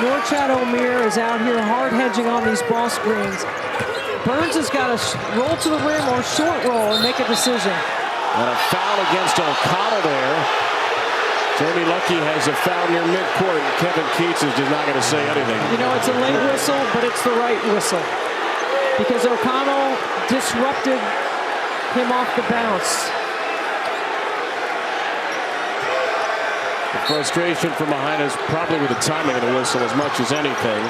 Norchad O'Meara is out here hard hedging on these ball screens, Burns has got to roll to the rim or short roll and make a decision.
And a foul against O'Connell there. Jamie Luckey has a foul near midcourt, and Kevin Keats is just not going to say anything.
You know, it's a late whistle, but it's the right whistle. Because O'Connell disrupted him off the bounce.
The frustration from behind is probably with the timing of the whistle as much as anything.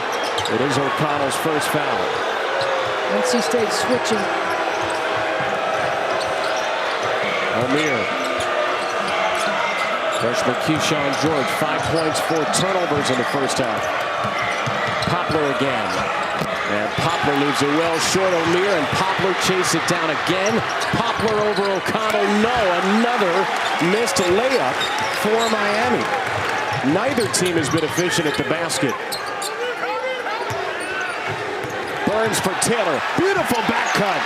It is O'Connell's first foul.
NC State switching.
O'Meara. Freshman Keyshawn George, 5 points, 4 turnovers in the first half. Poplar again. And Poplar leaves it well short. O'Meara and Poplar chase it down again. Poplar over O'Connell. No, another missed layup for Miami. Neither team has been efficient at the basket. Burns for Taylor. Beautiful back cut.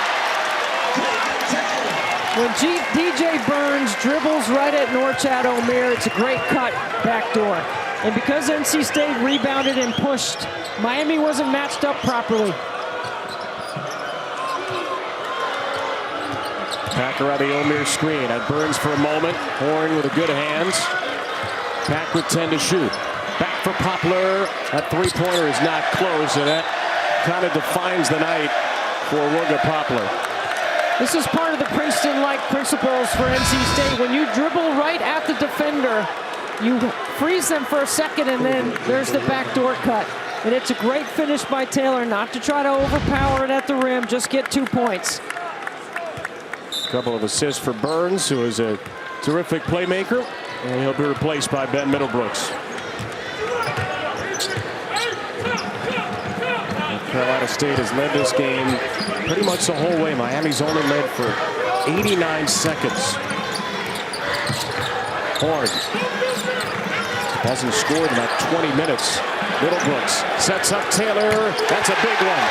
When DJ Burns dribbles right at Norchad O'Meara, it's a great cut backdoor. And because NC State rebounded and pushed, Miami wasn't matched up properly.
Packer on the O'Meara screen. At Burns for a moment. Horn with a good hands. Pack with 10 to shoot. Back for Poplar. That three-pointer is not close, and that kind of defines the night for Wooga Poplar.
This is part of the Princeton-like principles for NC State. When you dribble right at the defender, you freeze them for a second, and then there's the backdoor cut. And it's a great finish by Taylor, not to try to overpower it at the rim, just get 2 points.
A couple of assists for Burns, who is a terrific playmaker, and he'll be replaced by Ben Middlebrooks. Carolina State has led this game pretty much the whole way. Miami's only led for 89 seconds. Horn hasn't scored in about 20 minutes. Middlebrooks sets up Taylor. That's a big one.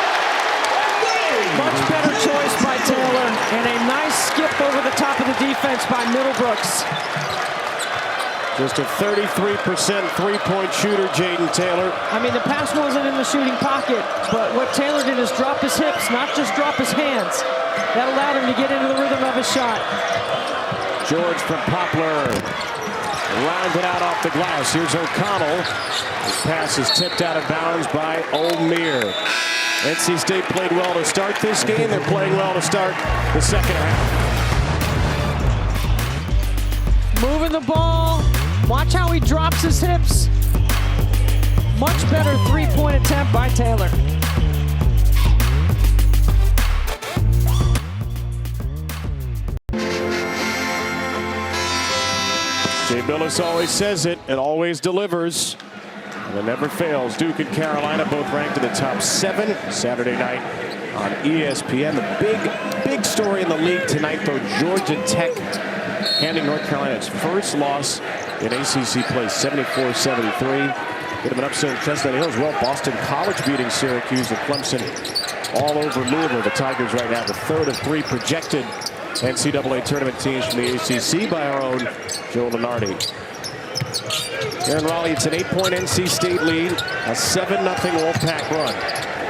Much better choice by Taylor, and a nice skip over the top of the defense by Middlebrooks.
Just a 33% three-point shooter, Jaden Taylor.
I mean, the pass wasn't in the shooting pocket, but what Taylor did is drop his hips, not just drop his hands. That allowed him to get into the rhythm of his shot.
George from Poplar. Rounded out off the glass. Here's O'Connell. His pass is tipped out of bounds by O'Meara. NC State played well to start this game. They're playing well to start the second half.
Moving the ball. Watch how he drops his hips. Much better three-point attempt by Taylor.
Jay Billis always says it and always delivers. And it never fails. Duke and Carolina both ranked in the top 7 Saturday night on ESPN. The big story in the league tonight, though, Georgia Tech handing North Carolina its first loss in ACC play, 74-73. Bit of an upset in Chestnut Hill as well. Boston College beating Syracuse and Clemson all over Louisville. The Tigers right now the third of 3 projected NCAA tournament teams from the ACC by our own Joe Lunardi. Here in Raleigh, it's an 8-point NC State lead, a 7-0 Wolfpack run.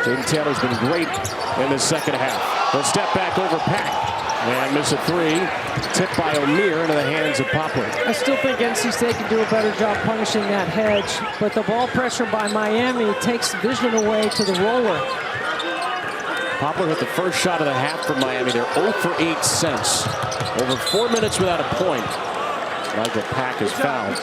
Jaden Taylor's been great in the second half. He'll step back over Pack and miss a three. Tipped by O'Meara into the hands of Poplar.
I still think NC State can do a better job punishing that hedge, but the ball pressure by Miami takes vision away to the roller.
Poplar hit the first shot of the half for Miami. They're 0 for 8 since. Over 4 minutes without a point. Nigel Pack is fouled.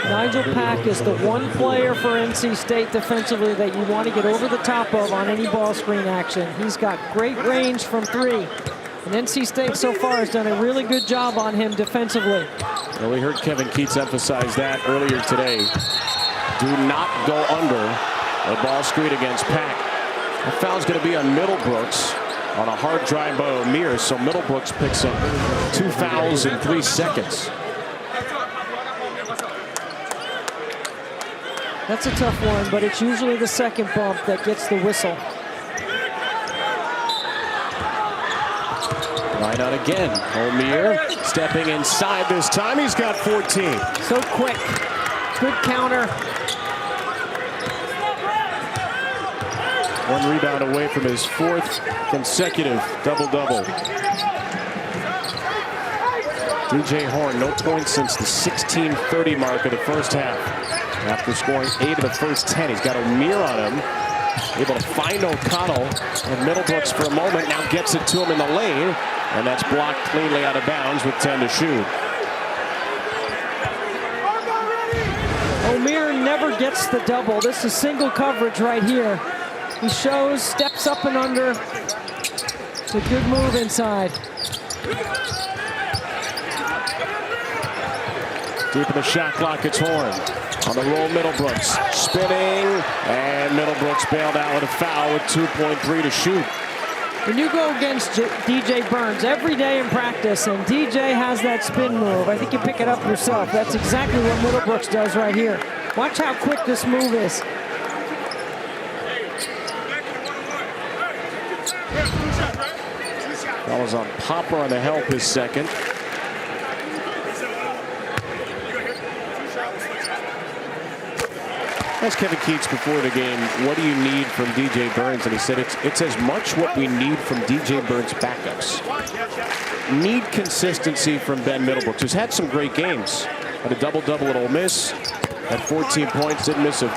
Nigel Pack is the one player for NC State defensively that you want to get over the top of on any ball screen action. He's got great range from three. And NC State so far has done a really good job on him defensively.
Well, we heard Kevin Keats emphasize that earlier today. Do not go under a ball screen against Pack. The foul's going to be on Middlebrooks on a hard drive by O'Meara, so Middlebrooks picks up 2 fouls in 3 seconds.
That's a tough one, but it's usually the second bump that gets the whistle.
Line out again. O'Meara stepping inside this time. He's got 14.
So quick. Good counter.
1 rebound away from his 4th consecutive double-double. DJ Horn, no points since the 16:30 mark of the first half. After scoring 8 of the first 10, he's got O'Meara on him. Able to find O'Connell, and Middlebrooks for a moment now gets it to him in the lane, and that's blocked cleanly out of bounds with 10 to shoot.
O'Meara never gets the double. This is single coverage right here. He shows, steps up and under. It's a good move inside.
Deep in the shot clock, it's Horn. On the roll, Middlebrooks spinning, and Middlebrooks bailed out with a foul with 2.3 to shoot.
When you go against DJ Burns every day in practice, and DJ has that spin move, I think you pick it up yourself. That's exactly what Middlebrooks does right here. Watch how quick this move is.
That was on Poplar on the help, his second. Asked Kevin Keats before the game, what do you need from DJ Burns? And he said it's as much what we need from DJ Burns' backups. Need consistency from Ben Middlebrooks, who's had some great games. Had a double-double at Ole Miss, had 14 points, didn't miss a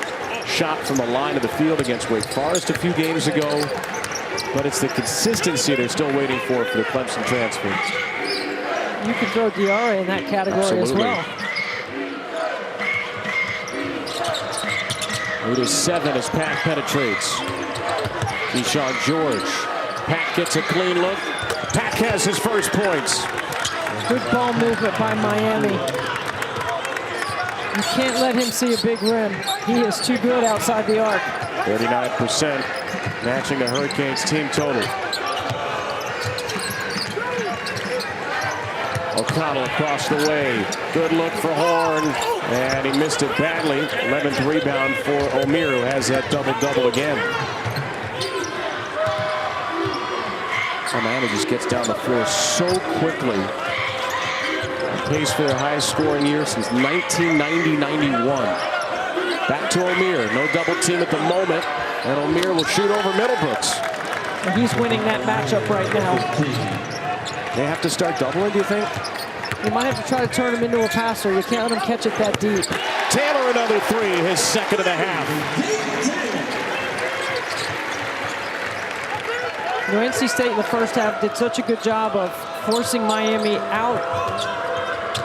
shot from the line of the field against Wake Forest a few games ago. But it's the consistency they're still waiting for the Clemson transfers.
You can throw Diarra in that category as well.
It is 7 as Pack penetrates. Keyshawn George. Pack gets a clean look. Pack has his first points.
Good ball movement by Miami. You can't let him see a big rim. He is too good outside the arc.
39%, matching the Hurricanes team total. O'Connell across the way. Good look for Horn, and he missed it badly. 11th rebound for O'Meara, who has that double-double again. So Miami just gets down the floor so quickly. Pace for their highest scoring year since 1990-91. Back to O'Meara, no double team at the moment, and O'Meara will shoot over Middlebrooks.
And he's winning that matchup right now.
They have to start doubling, do you think?
You might have to try to turn him into a passer. You can't let him catch it that deep.
Taylor another three, his second of the half.
You know, NC State in the first half did such a good job of forcing Miami out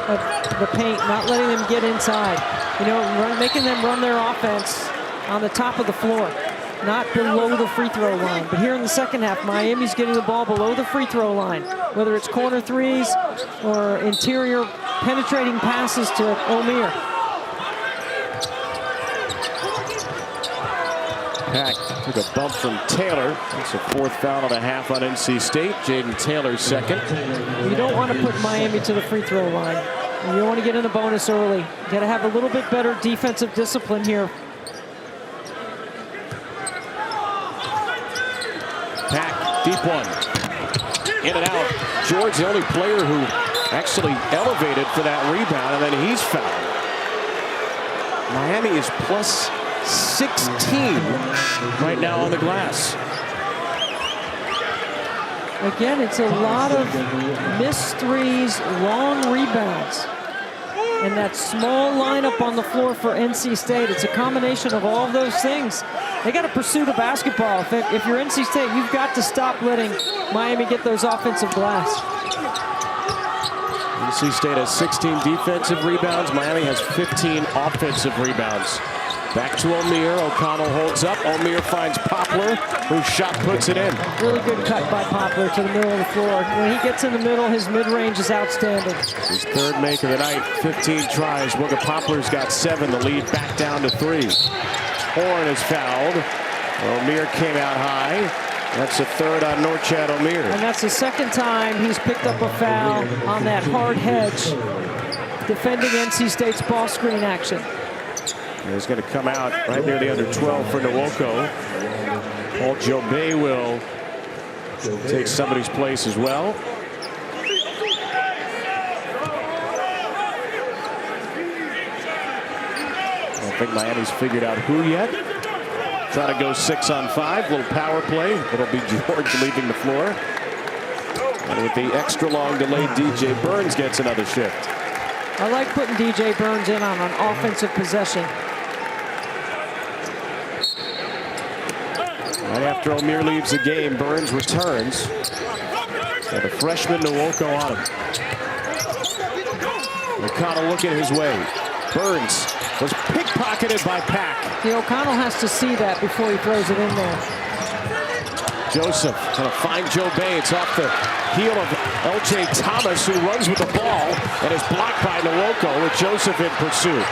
of the paint, not letting them get inside. You know, making them run their offense on the top of the floor, not below the free throw line. But here in the second half, Miami's getting the ball below the free throw line, whether it's corner threes or interior penetrating passes to O'Meara.
Pack took a bump from Taylor. That's the 4th foul of the half on NC State. Jaden Taylor's second.
You don't want to put Miami to the free throw line. You don't want to get in the bonus early. You got to have a little bit better defensive discipline here.
Pack, deep one. In and out. George, the only player who actually elevated for that rebound, and then he's fouled. Miami is plus 16 right now on the glass.
Again, it's a lot of missed threes, long rebounds. And that small lineup on the floor for NC State, it's a combination of all of those things. They got to pursue the basketball. If you're NC State, you've got to stop letting Miami get those offensive glass.
NC State has 16 defensive rebounds. Miami has 15 offensive rebounds. Back to O'Meara. O'Connell holds up. O'Meara finds Poplar, whose shot puts it in.
Really good cut by Poplar to the middle of the floor. When he gets in the middle, his mid-range is outstanding.
His third make of the night, 15 tries. Wooga Poplar's got 7. The lead back down to 3. Horn is fouled. O'Meara came out high. That's the third on Norchad O'Meara.
And that's the second time he's picked up a foul on that hard hedge, defending NC State's ball screen action.
He's going to come out right near the under 12 for Nwoko. Paul Jobay will take somebody's place as well. I don't think Miami's figured out who yet. Trying to go 6 on 5. Little power play. It'll be George leaving the floor. And with the extra long delay, DJ Burns gets another shift.
I like putting DJ Burns in on an offensive possession.
Right after O'Meara leaves the game, Burns returns. And the freshman Nwoko on him. O'Connell looking his way. Burns was pickpocketed by Pack.
The O'Connell has to see that before he throws it in there.
Joseph going to find Jobay. It's off the heel of LJ Thomas, who runs with the ball and is blocked by Nwoko with Joseph in pursuit.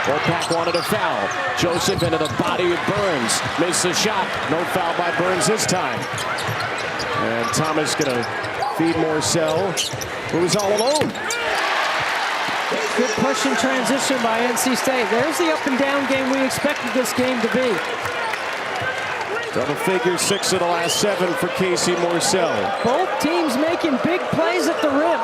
Wolfpack wanted a foul. Joseph into the body of Burns. Missed the shot. No foul by Burns this time. And Thomas going to feed Morcell, who's all alone.
Good push and transition by NC State. There's the up and down game we expected this game to be.
Double figures, 6 of the last 7 for Casey Morcell.
Both teams making big plays at the rim.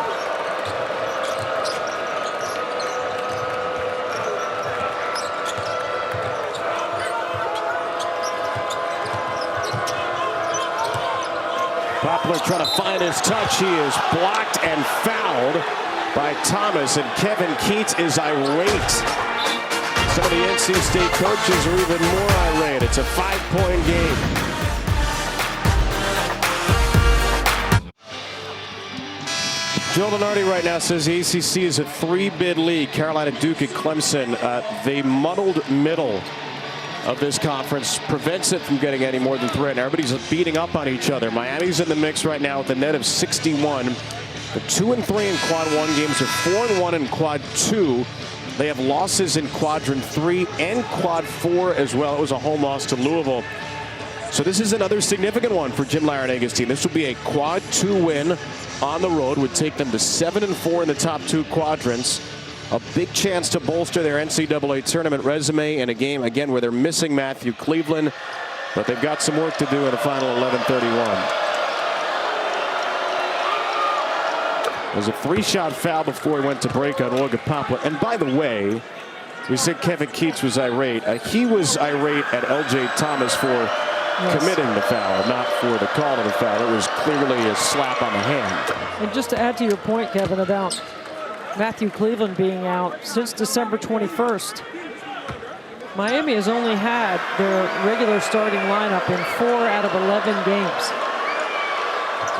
Poplar trying to find his touch. He is blocked and fouled by Thomas, and Kevin Keats is irate. Some of the NC State coaches are even more irate. It's a 5-point game. Joe Lenardi right now says the ACC is a 3-bid league. Carolina, Duke, and Clemson. The muddled middle of this conference prevents it from getting any more than 3. And everybody's beating up on each other. Miami's in the mix right now with a net of 61. The 2-3 in quad 1 games are 4-1 in quad 2. They have losses in quadrant 3 and quad 4 as well. It was a home loss to Louisville. So this is another significant one for Jim Laranaga's team. This would be a quad 2 win on the road. Would take them to 7-4 in the top 2 quadrants. A big chance to bolster their NCAA tournament resume in a game, again, where they're missing Matthew Cleveland. But they've got some work to do in the final 11:31. There's a 3-shot foul before he went to break on Wooga Poplar. And by the way, we said Kevin Keats was irate. He was irate at LJ Thomas for committing the foul, not for the call of the foul. It was clearly a slap on the hand.
And just to add to your point, Kevin, about Matthew Cleveland being out since December 21st, Miami has only had their regular starting lineup in 4 out of 11 games.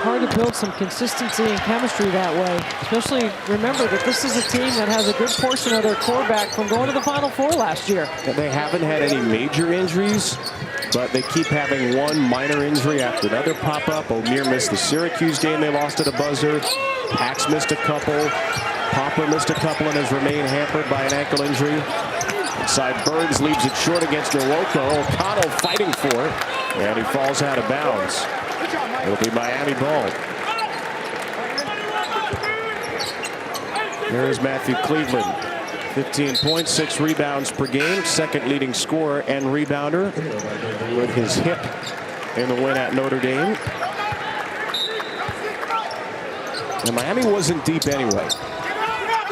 Hard to build some consistency and chemistry that way. Especially remember that this is a team that has a good portion of their core back from going to the Final Four last year.
They haven't had any major injuries, but they keep having one minor injury after another pop up. O'Meara missed the Syracuse game. They lost at a buzzer. Pax missed a couple. Poplar missed a couple and has remained hampered by an ankle injury. Inside Burns leaves it short against Nwoko. O'Connell fighting for it, and he falls out of bounds. It'll be Miami ball. There's Matthew Cleveland. 15 points, 6 rebounds per game. Second leading scorer and rebounder with his hip in the win at Notre Dame. And Miami wasn't deep anyway.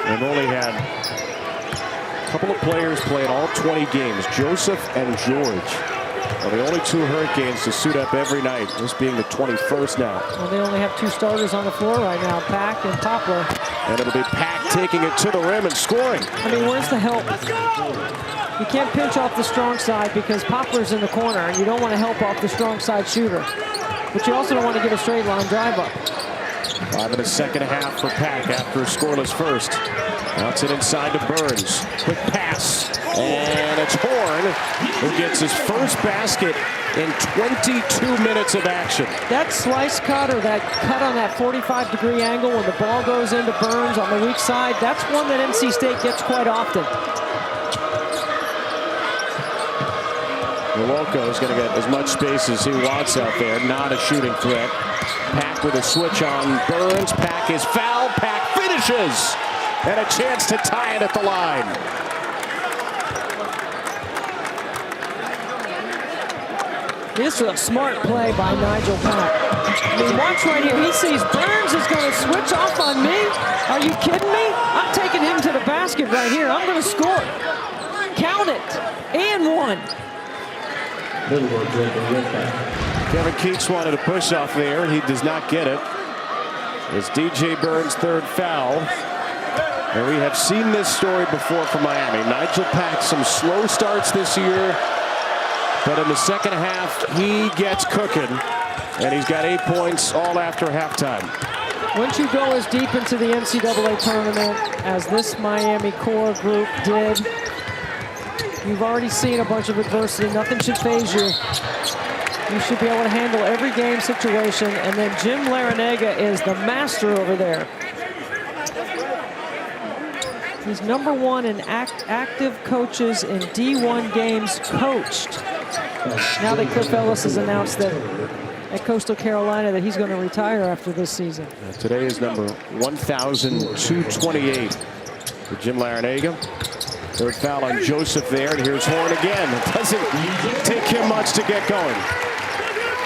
They've only had a couple of players playing all 20 games. Joseph and George are the only two Hurricanes to suit up every night, this being the 21st now.
Well, they only have two starters on the floor right now, Pack and Poplar.
And it'll be Pack taking it to the rim and scoring.
I mean, where's the help? You can't pinch off the strong side because Poplar's in the corner, and you don't want to help off the strong side shooter. But you also don't want to give a straight line drive up.
5 in the second half for Pack after a scoreless first. Bounce it inside to Burns. Quick pass. And it's Horn who gets his first basket in 22 minutes of action.
That slice cut, or that cut on that 45-degree angle when the ball goes into Burns on the weak side, that's one that NC State gets quite often.
Nwoko is going to get as much space as he wants out there. Not a shooting threat. Pack with a switch on Burns. Pack is fouled. Pack finishes. And a chance to tie it at the line.
This is a smart play by Nigel Pack. I mean, watch right here. He sees Burns is going to switch off on me. Are you kidding me? I'm taking him to the basket right here. I'm going to score. Count it. And one.
Kevin Keats wanted a push off there, and he does not get it. It's DJ Burns' third foul. And we have seen this story before from Miami. Nigel Pack, some slow starts this year, but in the second half, he gets cooking, and he's got 8 points all after halftime.
Once you go as deep into the NCAA tournament as this Miami core group did, you've already seen a bunch of adversity. Nothing should faze you. You should be able to handle every game situation, and then Jim Larinaga is the master over there. He's #1 in active coaches in D1 games coached. Now that Cliff Ellis has announced that at Coastal Carolina that he's going to retire after this season.
Today is number 1,228 for Jim Larinaga. Third foul on Joseph there, and here's Horn again. It doesn't take him much to get going.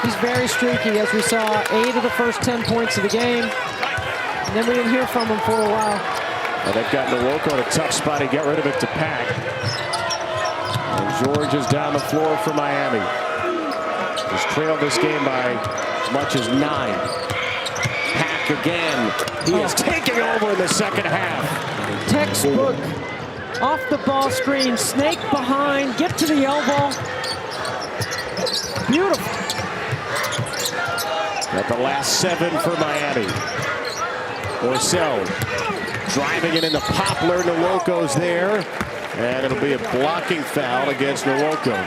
He's very streaky, as we saw 8 of the first 10 points of the game. And then we didn't hear from him for a while.
Well, they've got Nwoko in a tough spot to get rid of it to Pack. And George is down the floor for Miami. He's trailed this game by as much as 9. Pack again. He is taking over in the second half.
Textbook. Off the ball screen, snake behind, get to the elbow. Beautiful.
At the last 7 for Miami. Orcel driving it into Poplar. Nwoko's there. And it'll be a blocking foul against Nwoko.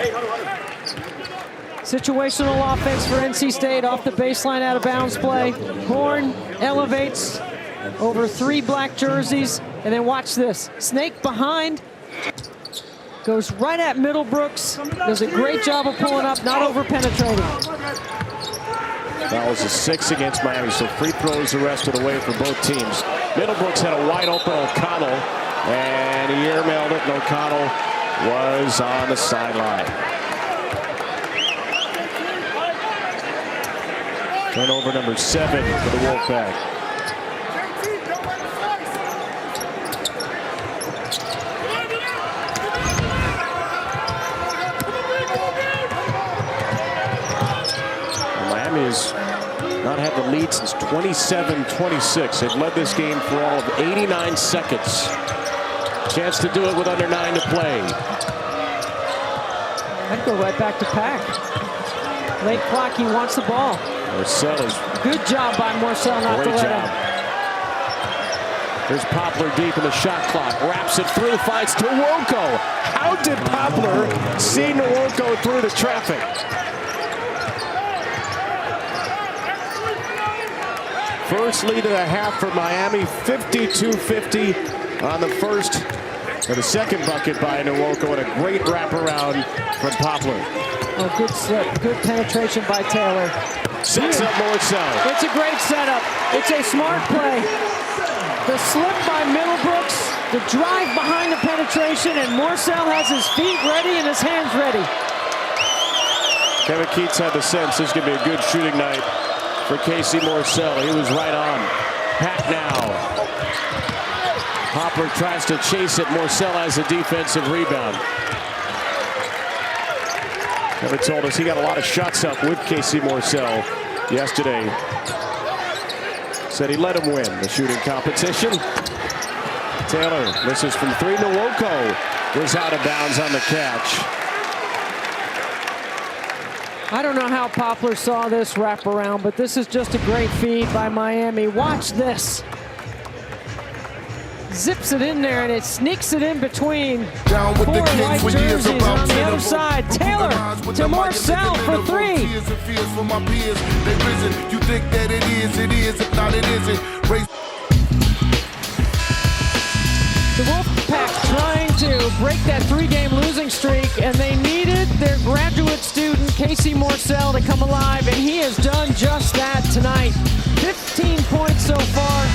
Situational offense for NC State off the baseline out of bounds play. Horn elevates over 3 black jerseys. And then watch this. Snake behind. Goes right at Middlebrooks. Does a great job of pulling up, not over penetrating.
That was a 6 against Miami, so free throws the rest of the way for both teams. Middlebrooks had a wide open O'Connell, and he airmailed it, and O'Connell was on the sideline. Turnover number 7 for the Wolfpack. Has not had the lead since 27-26. They've led this game for all of 89 seconds. Chance to do it with under 9 to play.
I'd go right back to Pack. Late clock, he wants the ball.
Morcell is
good job by Morcell not to let him.
Here's Poplar deep in the shot clock. Wraps it through, finds Nwoko. How did Poplar see Nwoko through the traffic? First lead of the half for Miami, 52-50 on the first, or the second bucket by Nwoko, and a great wraparound from Poplar.
Oh, good slip, good penetration by Taylor.
Sets up Morcell.
It's a great setup. It's a smart play. The slip by Middlebrooks, the drive behind the penetration, and Morcell has his feet ready and his hands ready.
Kevin Keats had the sense this is going to be a good shooting night for Casey Morcell. He was right on. Wolfpack now. Poplar tries to chase it. Morcell has a defensive rebound. Kevin told us he got a lot of shots up with Casey Morcell yesterday. Said he let him win the shooting competition. Taylor misses from three. Nwoko was out of bounds on the catch.
I don't know how Poplar saw this wraparound, but this is just a great feed by Miami. Watch this. Zips it in there, and it sneaks it in between four white jerseys. And on the other side, Taylor to Morcell for three. The Wolfpack trying to break that three-game losing streak, and they needed their graduate student, Casey Morcell, to come alive, and he has done just that tonight. 15 points so far.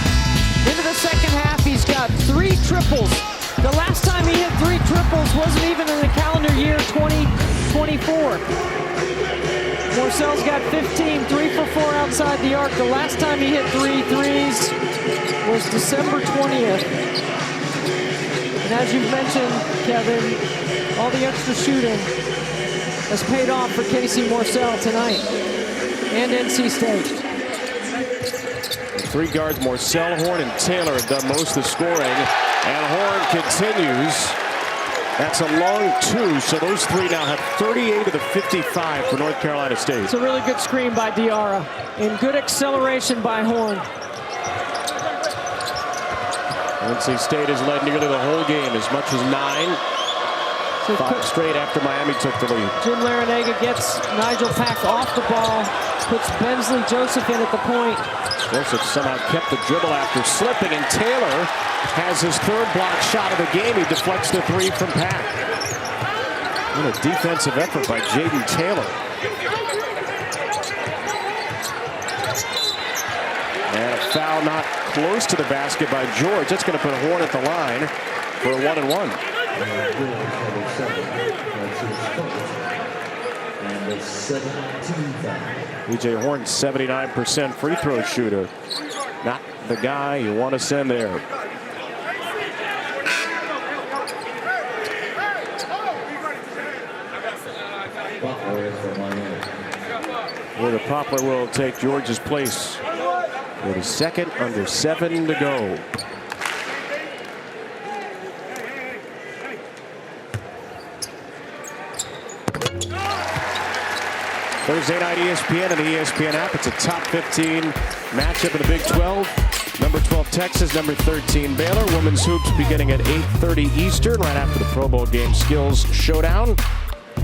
Into the second half, he's got 3 triples. The last time he hit 3 triples wasn't even in the calendar year 2024. Morcell's got 15, 3 for 4 outside the arc. The last time he hit 3 threes was December 20th. And as you've mentioned, Kevin, all the extra shooting has paid off for Casey Morcell tonight and NC State.
3 guards, Morcell, Horn, and Taylor have done most of the scoring. And Horn continues. That's a long 2, so those 3 now have 38 of the 55 for North Carolina State.
It's a really good screen by Diarra and good acceleration by Horn.
NC State has led nearly the whole game, as much as 9.
So
5 straight after Miami took the lead.
Jim Larrañaga gets Nigel Pack off the ball, puts Bensley Joseph in at the point.
Joseph somehow kept the dribble after slipping, and Taylor has his 3rd block shot of the game. He deflects the 3 from Pack. What a defensive effort by Jaden Taylor. And a foul not close to the basket by George. That's going to put Horn at the line for a 1-and-1. E.J. Horn, 79% free throw shooter. Not the guy you want to send there. Where the Poplar will take George's place. With a second, under 7 to go. Thursday night ESPN and the ESPN app. It's a top 15 matchup in the Big 12. Number 12 Texas, number 13 Baylor. Women's hoops beginning at 8:30 Eastern, right after the Pro Bowl game skills showdown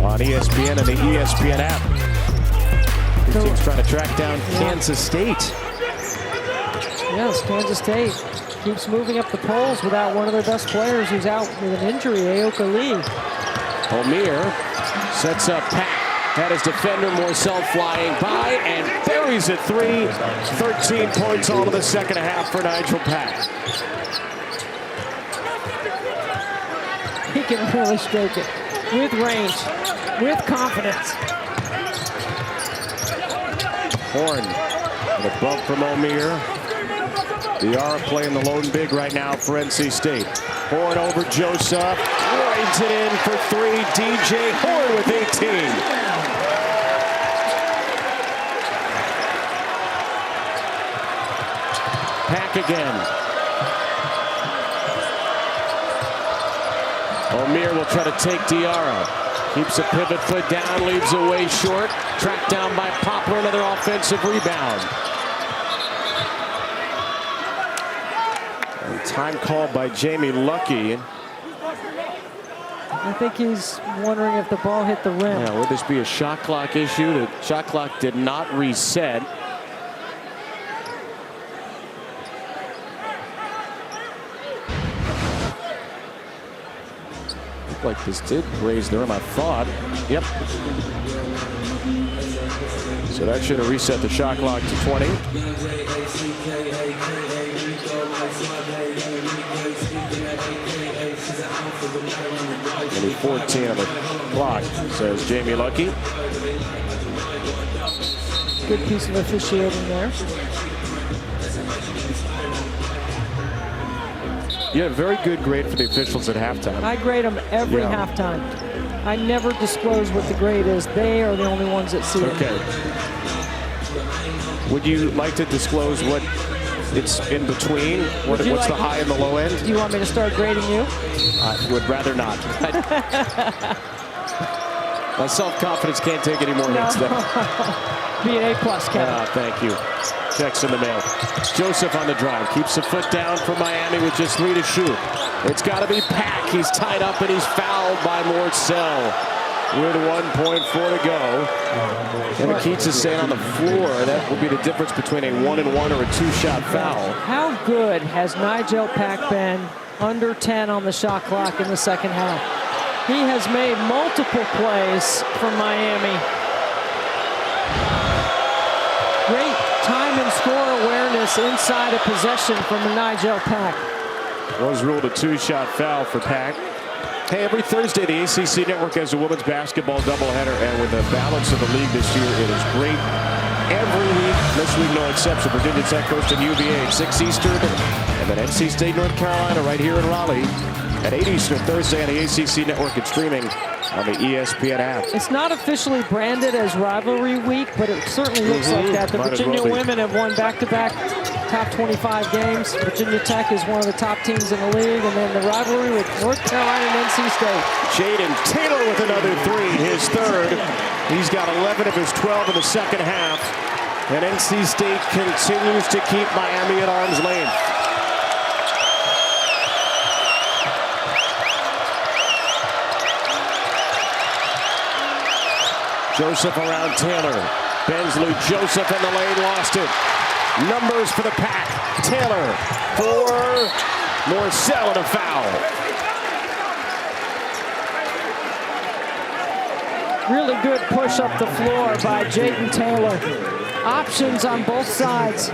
on ESPN and the ESPN app. The team's trying to track down Kansas State.
Yes, Kansas State keeps moving up the polls without one of their best players who's out with an injury, Ayoka Lee.
O'Meara sets up Pack. Had his defender Morcell flying by and buries it 3. 13 points all in the second half for Nigel Pack.
He can really stroke it with range, with confidence.
Horn with a bump from O'Meara. Diarra playing the lone big right now for NC State. Horn over Joseph. Rides it in for 3. DJ Horn with 18. Pack again. O'Meara will try to take Diarra. Keeps a pivot foot down, leaves away short. Tracked down by Poplar, another offensive rebound. And time called by Jamie Lucky.
I think he's wondering if the ball hit the rim.
Yeah, would this be a shot clock issue? The shot clock did not reset. Looked like this did raise the rim, I thought. Yep. So that should have reset the shot clock to 20. Only 14 on the clock, says Jamie Lucky.
Good piece of officiating there.
You had a very good grade for the officials at halftime.
I grade them every
Yeah.
halftime. I never disclose what the grade is. They are the only ones that see it.
Okay. Would you like to disclose what it's in between? What's the high and the low end?
Do you want me to start grading you?
I would rather not. My self-confidence can't take any more hits there.
Be an A+, Kevin.
Thank you. Checks in the mail. Joseph on the drive. Keeps the foot down for Miami with just 3 to shoot. It's got to be Pack. He's tied up and he's fouled by Morcell with 1.4 to go. Kevin Keats is staying on the floor. That would be the difference between a 1-and-1 or a 2-shot foul.
How good has Nigel Pack been under 10 on the shot clock in the second half? He has made multiple plays for Miami. Great time and score awareness inside of possession from Nigel Pack.
Was ruled a 2-shot foul for Pack. Hey, every Thursday, the ACC Network has a women's basketball doubleheader, and with the balance of the league this year, it is great. Every week, this week no exception. Virginia Tech hosting UVA at 6 Eastern, and then NC State, North Carolina, right here in Raleigh at 8 Eastern Thursday on the ACC Network and streaming on the ESPN app.
It's not officially branded as rivalry week, but it certainly looks like that. The
Might as
Virginia
well be.
women have won back-to-back top 25 games. Virginia Tech is one of the top teams in the league, and then the rivalry with North Carolina and NC State.
Jaden Taylor with another 3, his third. He's got 11 of his 12 in the second half, and NC State continues to keep Miami at arm's length. Joseph around Taylor. Bensley, Joseph in the lane, lost it. Numbers for the Pack. Taylor for Morcell and a foul.
Really good push up the floor by Jaden Taylor. Options on both sides.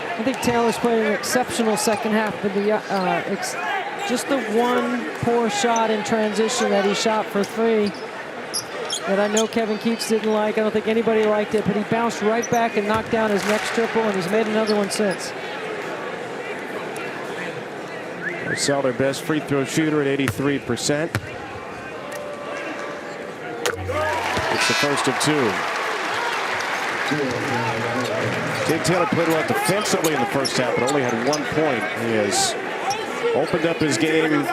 I think Taylor's played an exceptional second half, but just the one poor shot in transition that he shot for 3 that I know Kevin Keats didn't like. I don't think anybody liked it, but he bounced right back and knocked down his next triple, and he's made another one since.
Morcell, their best free throw shooter at 83%. It's the first of 2. Jake Taylor played well defensively in the first half, but only had 1 point. He has opened up his game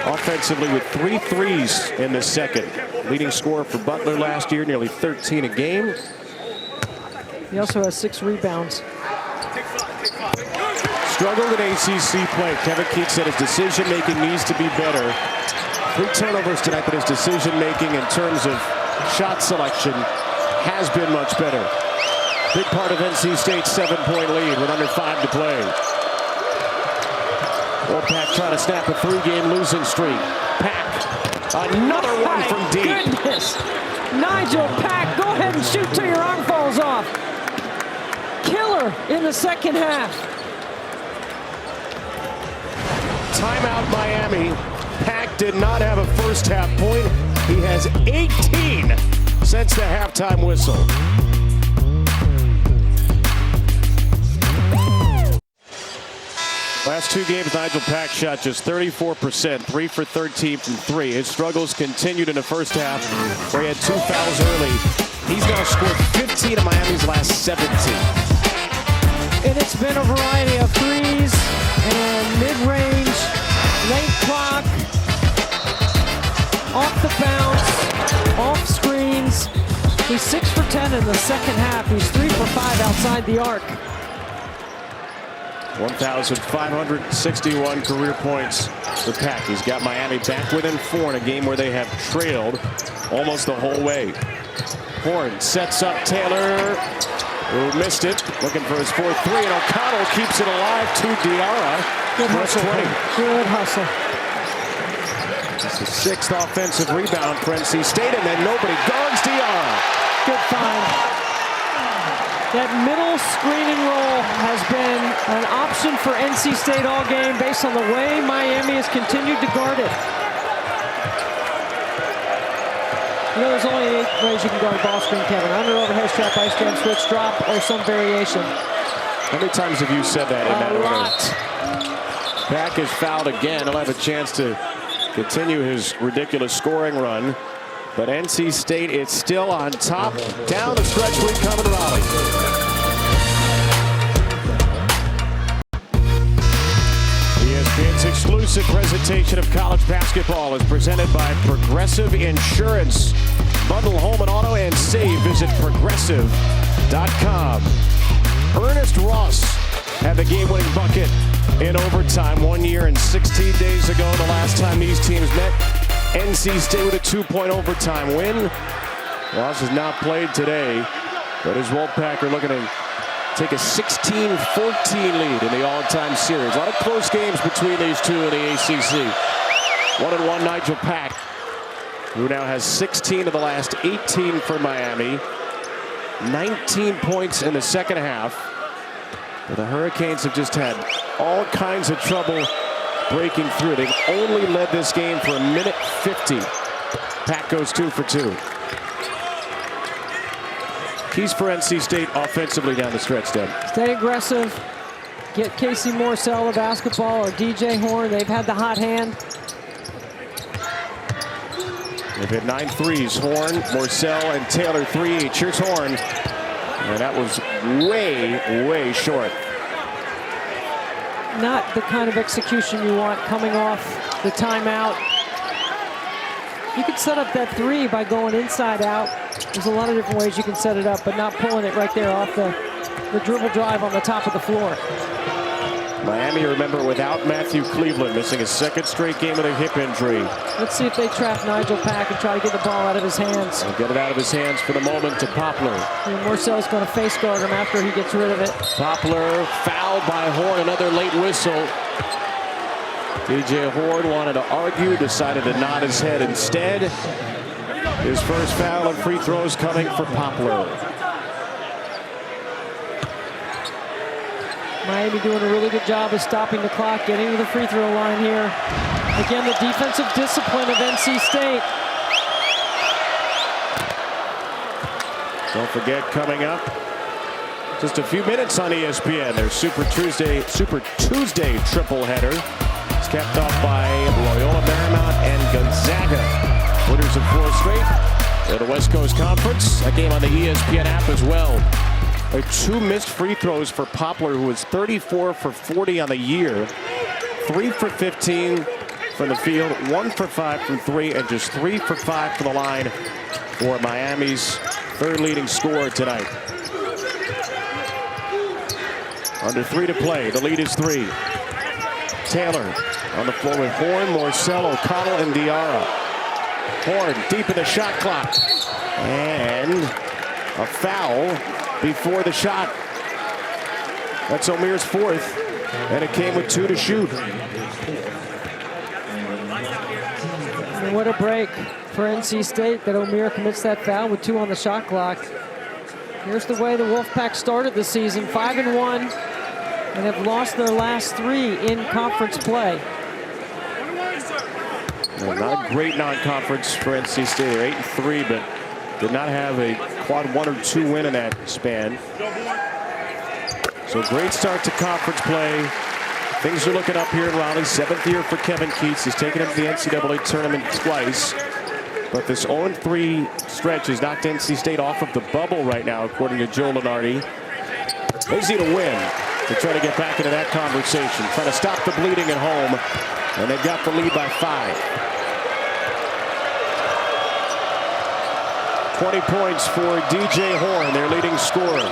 offensively with 3 threes in the second. Leading scorer for Butler last year, nearly 13 a game.
He also has 6 rebounds.
Struggled in ACC play. Kevin Keats said his decision-making needs to be better. 3 turnovers tonight, but his decision-making in terms of shot selection has been much better. Big part of NC State's 7-point lead with under 5 to play. Wolfpack trying to snap a 3-game losing streak. Pack, another one from deep.
Goodness. Nigel Pack, go ahead and shoot till your arm falls off. Killer in the second half.
Timeout Miami. Pack did not have a first half point. He has 18 since the halftime whistle. Last 2 games, Nigel Pack shot just 34%, 3 for 13 from 3. His struggles continued in the first half, where he had 2 fouls early. He's now scored 15 of Miami's last 17.
And it's been a variety of threes and mid-range, late clock, off the bounce, off screens. He's 6 for 10 in the second half. He's 3 for 5 outside the arc.
1,561 career points for Pack. He's got Miami back within 4 in a game where they have trailed almost the whole way. Horn sets up Taylor, who missed it, looking for his 4th 3, and O'Connell keeps it alive to Diarra.
Good hustle.
20.
Good hustle.
It's the 6th offensive rebound for NC State, and then nobody guards Diarra.
Good find. That middle screening roll has been an option for NC State all game based on the way Miami has continued to guard it. You know, there's only 8 ways you can guard ball screen, Kevin. Under, overhead, strap, ice jam, switch, drop, or some variation.
How many times have you said that in that order?
A lot.
Pack is fouled again. He'll have a chance to continue his ridiculous scoring run. But NC State, it's still on top. Down the stretch we come in Raleigh. ESPN's exclusive presentation of college basketball is presented by Progressive Insurance. Bundle home and auto and save. Visit progressive.com. Ernest Ross had the game-winning bucket in overtime 1 year and 16 days ago. The last time these teams met, NC State with a 2-point overtime win. Ross has not played today, but his Wolfpack are looking to take a 16-14 lead in the all-time series. A lot of close games between these two in the ACC. 1-1 Nigel Pack, who now has 16 of the last 18 for Miami. 19 points in the second half. But the Hurricanes have just had all kinds of trouble breaking through. They've only led this game for 1:50. Pack goes 2 for 2. Keys for NC State offensively down the stretch, Deb.
Stay aggressive. Get Casey Morsell the basketball, or DJ Horn. They've had the hot hand.
They've hit 9 threes. Horn, Morsell, and Taylor 3 each. Here's Horn. And that was way, way short.
Not the kind of execution you want coming off the timeout. You can set up that 3 by going inside out. There's a lot of different ways you can set it up, but not pulling it right there off the dribble drive on the top of the floor.
Miami, remember, without Matthew Cleveland, missing his 2nd straight game with a hip injury.
Let's see if they trap Nigel Pack and try to get the ball out of his hands.
They'll get it out of his hands for the moment to Poplar.
And Morsell's going to face guard him after he gets rid of it.
Poplar fouled by Horn, another late whistle. DJ Horn wanted to argue, decided to nod his head instead. His first foul and free throws coming for Poplar.
Miami doing a really good job of stopping the clock, getting to the free throw line here. Again, the defensive discipline of NC State.
Don't forget, coming up just a few minutes on ESPN, their Super Tuesday triple header. It's capped off by Loyola Marymount and Gonzaga. Winners of 4 straight. They're the West Coast Conference. That game on the ESPN app as well. 2 missed free throws for Poplar, who was 34 for 40 on the year. 3 for 15 from the field, 1 for 5 from 3, and just 3 for 5 from the line for Miami's 3rd leading scorer tonight. Under 3 to play. The lead is 3. Taylor on the floor with Horn, Morsell, O'Connell, and Diarra. Horn deep in the shot clock. And a foul before the shot. That's Omir's 4th, and it came with 2 to shoot.
And what a break for NC State that Omir commits that foul with 2 on the shot clock. Here's the way the Wolfpack started the season, 5-1, and have lost their last 3 in conference play.
Well, not a great non-conference for NC State. They're 8-3, but did not have a quad 1 or 2 win in that span. So great start to conference play. Things are looking up here in Raleigh. 7th year for Kevin Keats. He's taken him to the NCAA tournament twice. But this 0-3 stretch has knocked NC State off of the bubble right now, according to Joe Lunardi. They just need a win to try to get back into that conversation. Trying to stop the bleeding at home. And they've got the lead by 5. 20 points for DJ Horn, their leading scorer.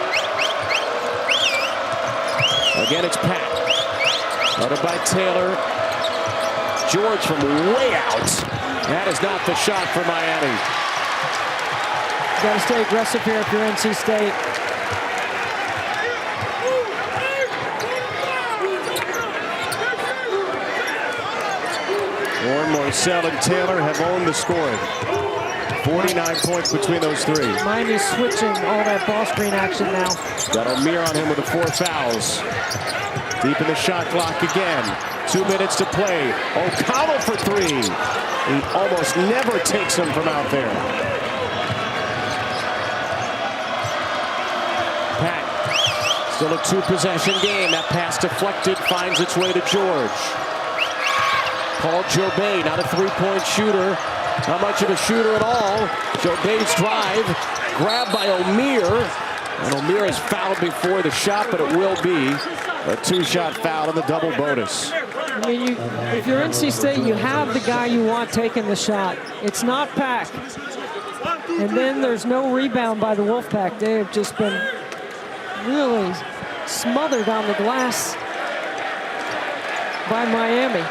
Again, it's Pack. Guarded by Taylor. George from way out. That is not the shot for Miami.
You got to stay aggressive here if you're NC State.
Horn, Morsell, and Taylor have owned the scoring. 49 points between those 3.
Miami's switching all that ball screen action now.
Got Omir on him with the 4 fouls. Deep in the shot clock again. 2 minutes to play. O'Connell for 3. He almost never takes them from out there. Still a two-possession game. That pass deflected, finds its way to George. Paul Jobay, not a three-point shooter. Not much of a shooter at all. Jobay's drive, grabbed by O'Meara. And O'Meara is fouled before the shot, but it will be a two-shot foul in the double bonus.
I mean, if you're NC State, you have the guy you want taking the shot. It's not Pack. And then there's no rebound by the Wolfpack. They have just been really smothered on the glass by Miami.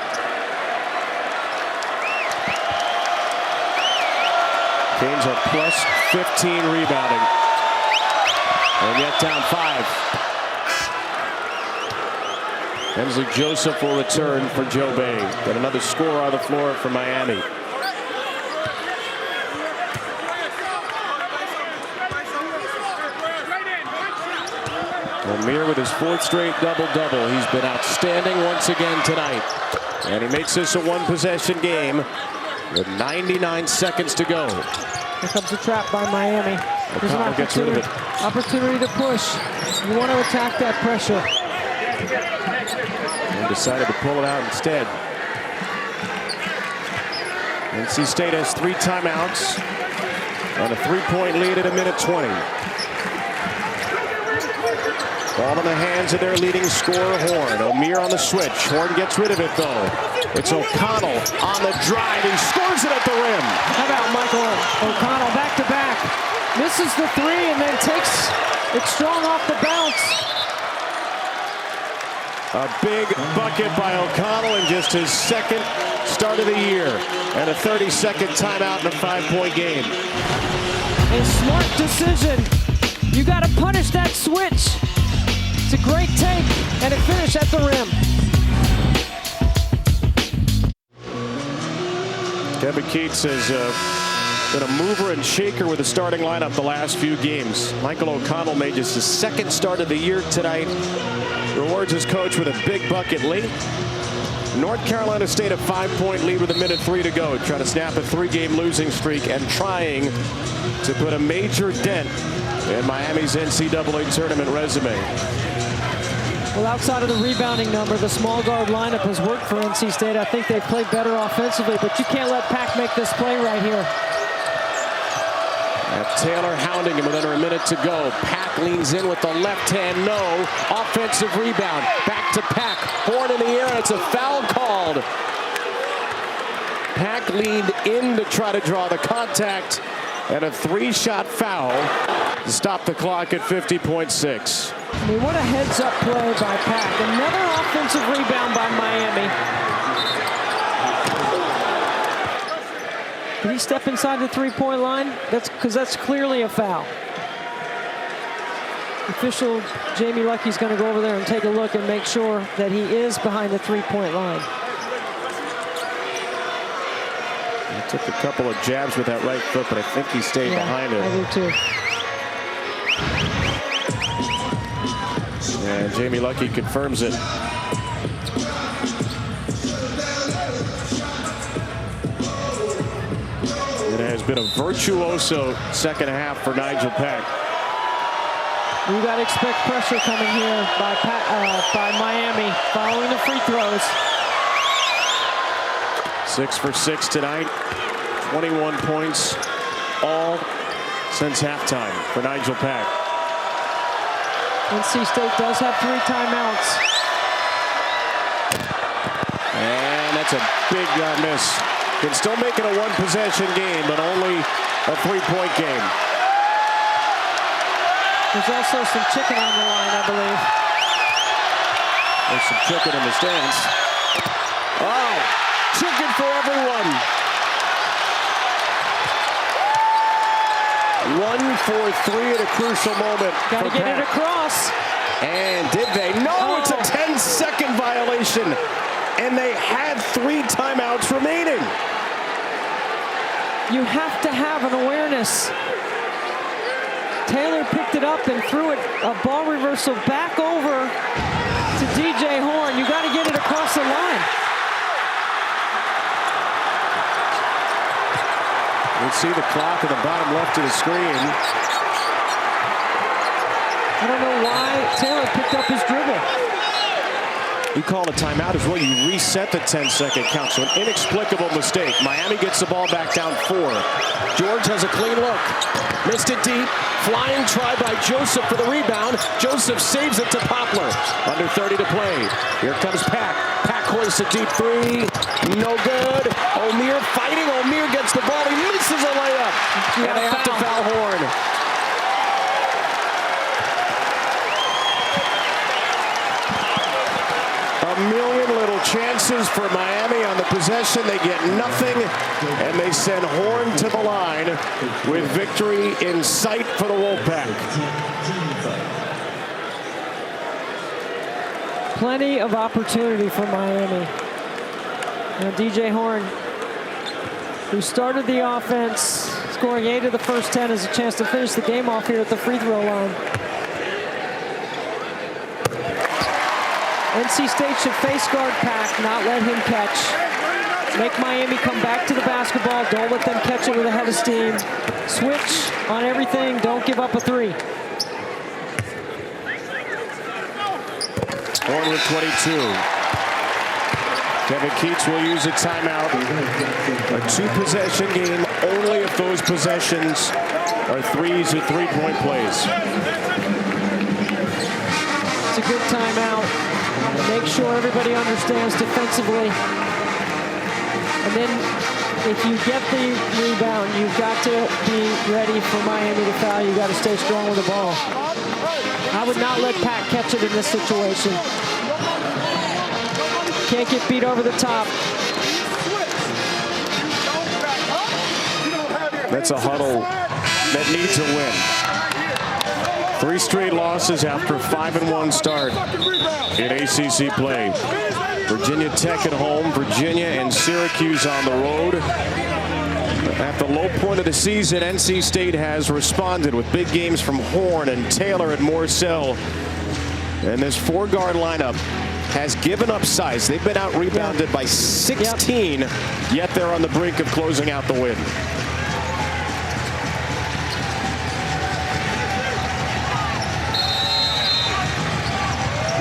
Canes are plus 15 rebounding. And yet down 5. Hensley Joseph will return for Jobay. Got another score on the floor for Miami. O'Meara with his 4th straight double-double. He's been outstanding once again tonight. And he makes this a one-possession game with 99 seconds to go.
Here comes a trap by Miami. There's an
gets rid of it.
Opportunity to push. You want to attack that pressure.
And decided to pull it out instead. NC State has 3 timeouts and a 3-point lead at 1:20. Ball in the hands of their leading scorer, Horn. O'Meara on the switch. Horn gets rid of it, though. It's O'Connell on the drive. He scores it at the rim.
How about Michael O'Connell back-to-back? Misses the 3 and then takes it strong off the bounce.
A big bucket by O'Connell in just his 2nd start of the year. And a 30-second timeout in a 5-point game.
A smart decision. You got to punish that switch. It's a great take, and it finished at the rim.
Kevin Keats has been a mover and shaker with the starting lineup the last few games. Michael O'Connell made just his 2nd start of the year tonight. Rewards his coach with a big bucket late. North Carolina State a 5-point lead with 1:03 to go. Trying to snap a 3-game losing streak and trying to put a major dent in Miami's NCAA tournament resume.
Well, outside of the rebounding number, the small guard lineup has worked for NC State. I think they've played better offensively, but you can't let Pack make this play right here.
Taylor hounding him with under a minute to go. Pack leans in with the left hand, no. Offensive rebound, back to Pack. Horn in the air, and it's a foul called. Pack leaned in to try to draw the contact, and a 3-shot foul to stop the clock at 50.6.
I mean, what a heads-up play by Pack. Another offensive rebound by Miami. Did he step inside the 3-point line? That's clearly a foul. Official Jamie Lucky's going to go over there and take a look and make sure that he is behind the 3-point line.
He took a couple of jabs with that right foot, but I think he stayed behind it.
I do too.
And Jamie Lucky confirms it. It has been a virtuoso 2nd half for Nigel Pack.
You got to expect pressure coming here by Miami following the free throws.
6 for 6 tonight. 21 points all since halftime for Nigel Pack.
NC State does have 3 timeouts.
And that's a big miss. Can still make it a one-possession game, but only a 3-point game.
There's also some chicken on the line, I believe.
There's some chicken in the stands. Oh, chicken for everyone. 1 for 3 at a crucial moment.
Got to get it across.
And did they? No, it's a 10-second violation. And they had 3 timeouts remaining.
You have to have an awareness. Taylor picked it up and threw it, a ball reversal back over to DJ Horn. You got to get it across the line. You see the clock at the bottom left of the screen. I don't know why Taylor picked up his dribble.
You call a timeout as well. You reset the 10-second count. So an inexplicable mistake. Miami gets the ball back down 4. George has a clean look. Missed it deep. Flying try by Joseph for the rebound. Joseph saves it to Poplar. Under 30 to play. Here comes Pack. Pack hoists a deep 3. No good. O'Meara fighting. O'Meara gets the ball. He misses a layup. And they have to foul Horn. A million little chances for Miami on the possession. They get nothing, and they send Horn to the line with victory in sight for the Wolfpack.
Plenty of opportunity for Miami. Now DJ Horn, who started the offense, scoring 8 of the first 10, has a chance to finish the game off here at the free throw line. NC State should face guard Pack, not let him catch. Make Miami come back to the basketball. Don't let them catch it with a head of steam. Switch on everything. Don't give up a 3.
Horn with 22. Kevin Keats will use a timeout. A 2-possession game only if those possessions are 3s or 3-point plays.
It's a good timeout. Make sure everybody understands defensively. And then if you get the rebound, you've got to be ready for Miami to foul. You've got to stay strong with the ball. I would not let Pat catch it in this situation. Can't get beat over the top.
That's a huddle that needs a win. 3 straight losses after a 5-1 start in ACC play. Virginia Tech at home, Virginia and Syracuse on the road. At the low point of the season, NC State has responded with big games from Horn and Taylor and Morcell. And this 4-guard lineup has given up size. They've been out-rebounded by 16, yet they're on the brink of closing out the win.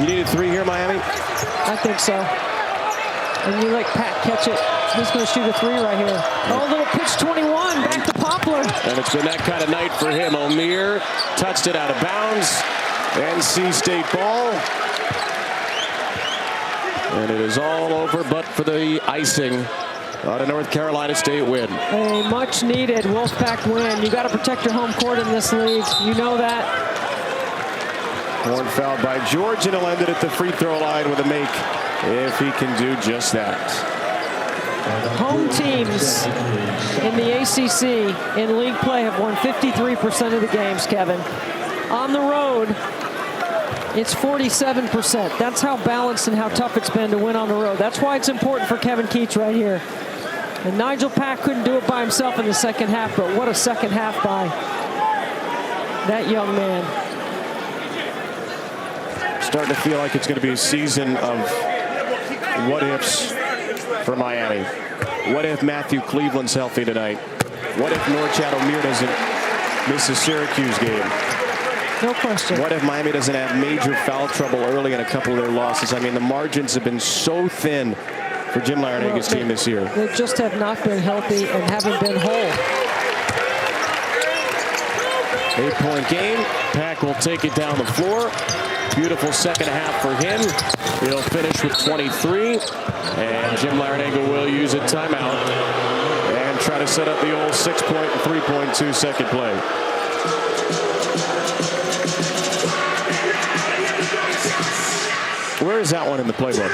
You needed 3 here, Miami?
I think so. And you let Pat catch it. He's going to shoot a 3 right here. Oh, little pitch 21, back to Poplar.
And it's been that kind of night for him. O'Meara touched it out of bounds. NC State ball. And it is all over but for the icing on a North Carolina State win.
A much-needed Wolfpack win. You got to protect your home court in this league. You know that.
Horn fouled by George, and he'll end it at the free throw line with a make if he can do just that.
Home teams in the ACC in league play have won 53% of the games, Kevin. On the road, it's 47%. That's how balanced and how tough it's been to win on the road. That's why it's important for Kevin Keats right here. And Nigel Pack couldn't do it by himself in the second half, but what a second half by that young man.
Starting to feel like it's going to be a season of what-ifs for Miami. What if Matthew Cleveland's healthy tonight? What if Norchad O'Meara doesn't miss a Syracuse game?
No question.
What if Miami doesn't have major foul trouble early in a couple of their losses? I mean, the margins have been so thin for Jim Laranaga's team this year.
They just have not been healthy and haven't been whole.
8-point game. Pack will take it down the floor. Beautiful second half for him. He'll finish with 23. And Jim Laranaga will use a timeout and try to set up the old 6-point and 3.2-second play. Where is that one in the playbook?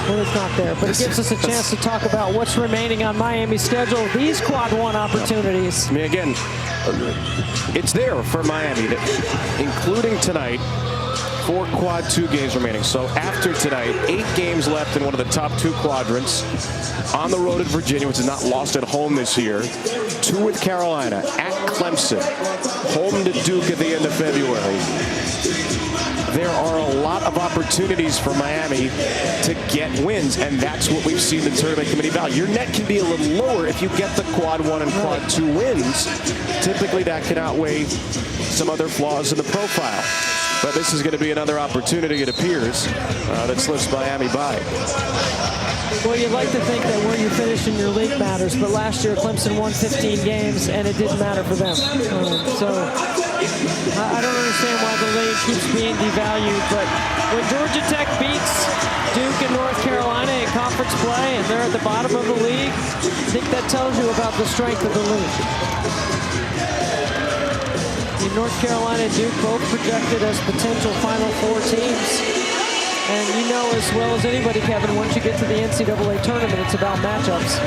Well, it's not there, but it gives us a chance to talk about what's remaining on Miami's schedule. These quad 1 opportunities.
I mean, again, it's there for Miami, including tonight. 4 quad 2 games remaining. So after tonight, 8 games left in one of the top 2 quadrants. On the road at Virginia, which has not lost at home this year. 2 with Carolina, at Clemson, home to Duke at the end of February. there are a lot of opportunities for Miami to get wins, and that's what we've seen the tournament committee value. Your net can be a little lower if you get the quad 1 and quad 2 wins. Typically, that can outweigh some other flaws in the profile. But this is going to be another opportunity, it appears, that slips Miami by.
Well, you'd like to think that where you finish in your league matters, but last year Clemson won 15 games and it didn't matter for them. So I don't understand why the league keeps being devalued, but when Georgia Tech beats Duke and North Carolina in conference play and they're at the bottom of the league, I think that tells you about the strength of the league. North Carolina and Duke both projected as potential Final Four teams. And you know as well as anybody, Kevin, once you get to the NCAA tournament, it's about matchups.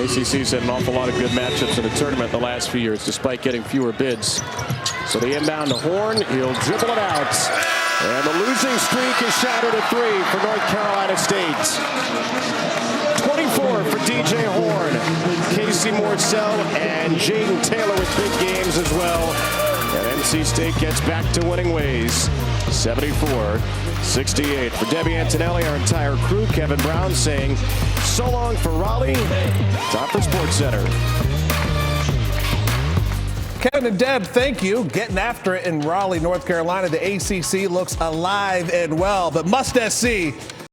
ACC's had an awful lot of good matchups in the tournament the last few years, despite getting fewer bids. So the inbound to Horn, he'll dribble it out. And the losing streak is shattered at 3 for North Carolina State. 24 for DJ Horn, Casey Morsell, and Jaden Taylor with big games as well. And NC State gets back to winning ways. 74-68. For Debbie Antonelli, our entire crew, Kevin Brown saying so long for Raleigh. Time for SportsCenter.
Kevin and Deb, thank you. Getting after it in Raleigh, North Carolina. The ACC looks alive and well, but must SC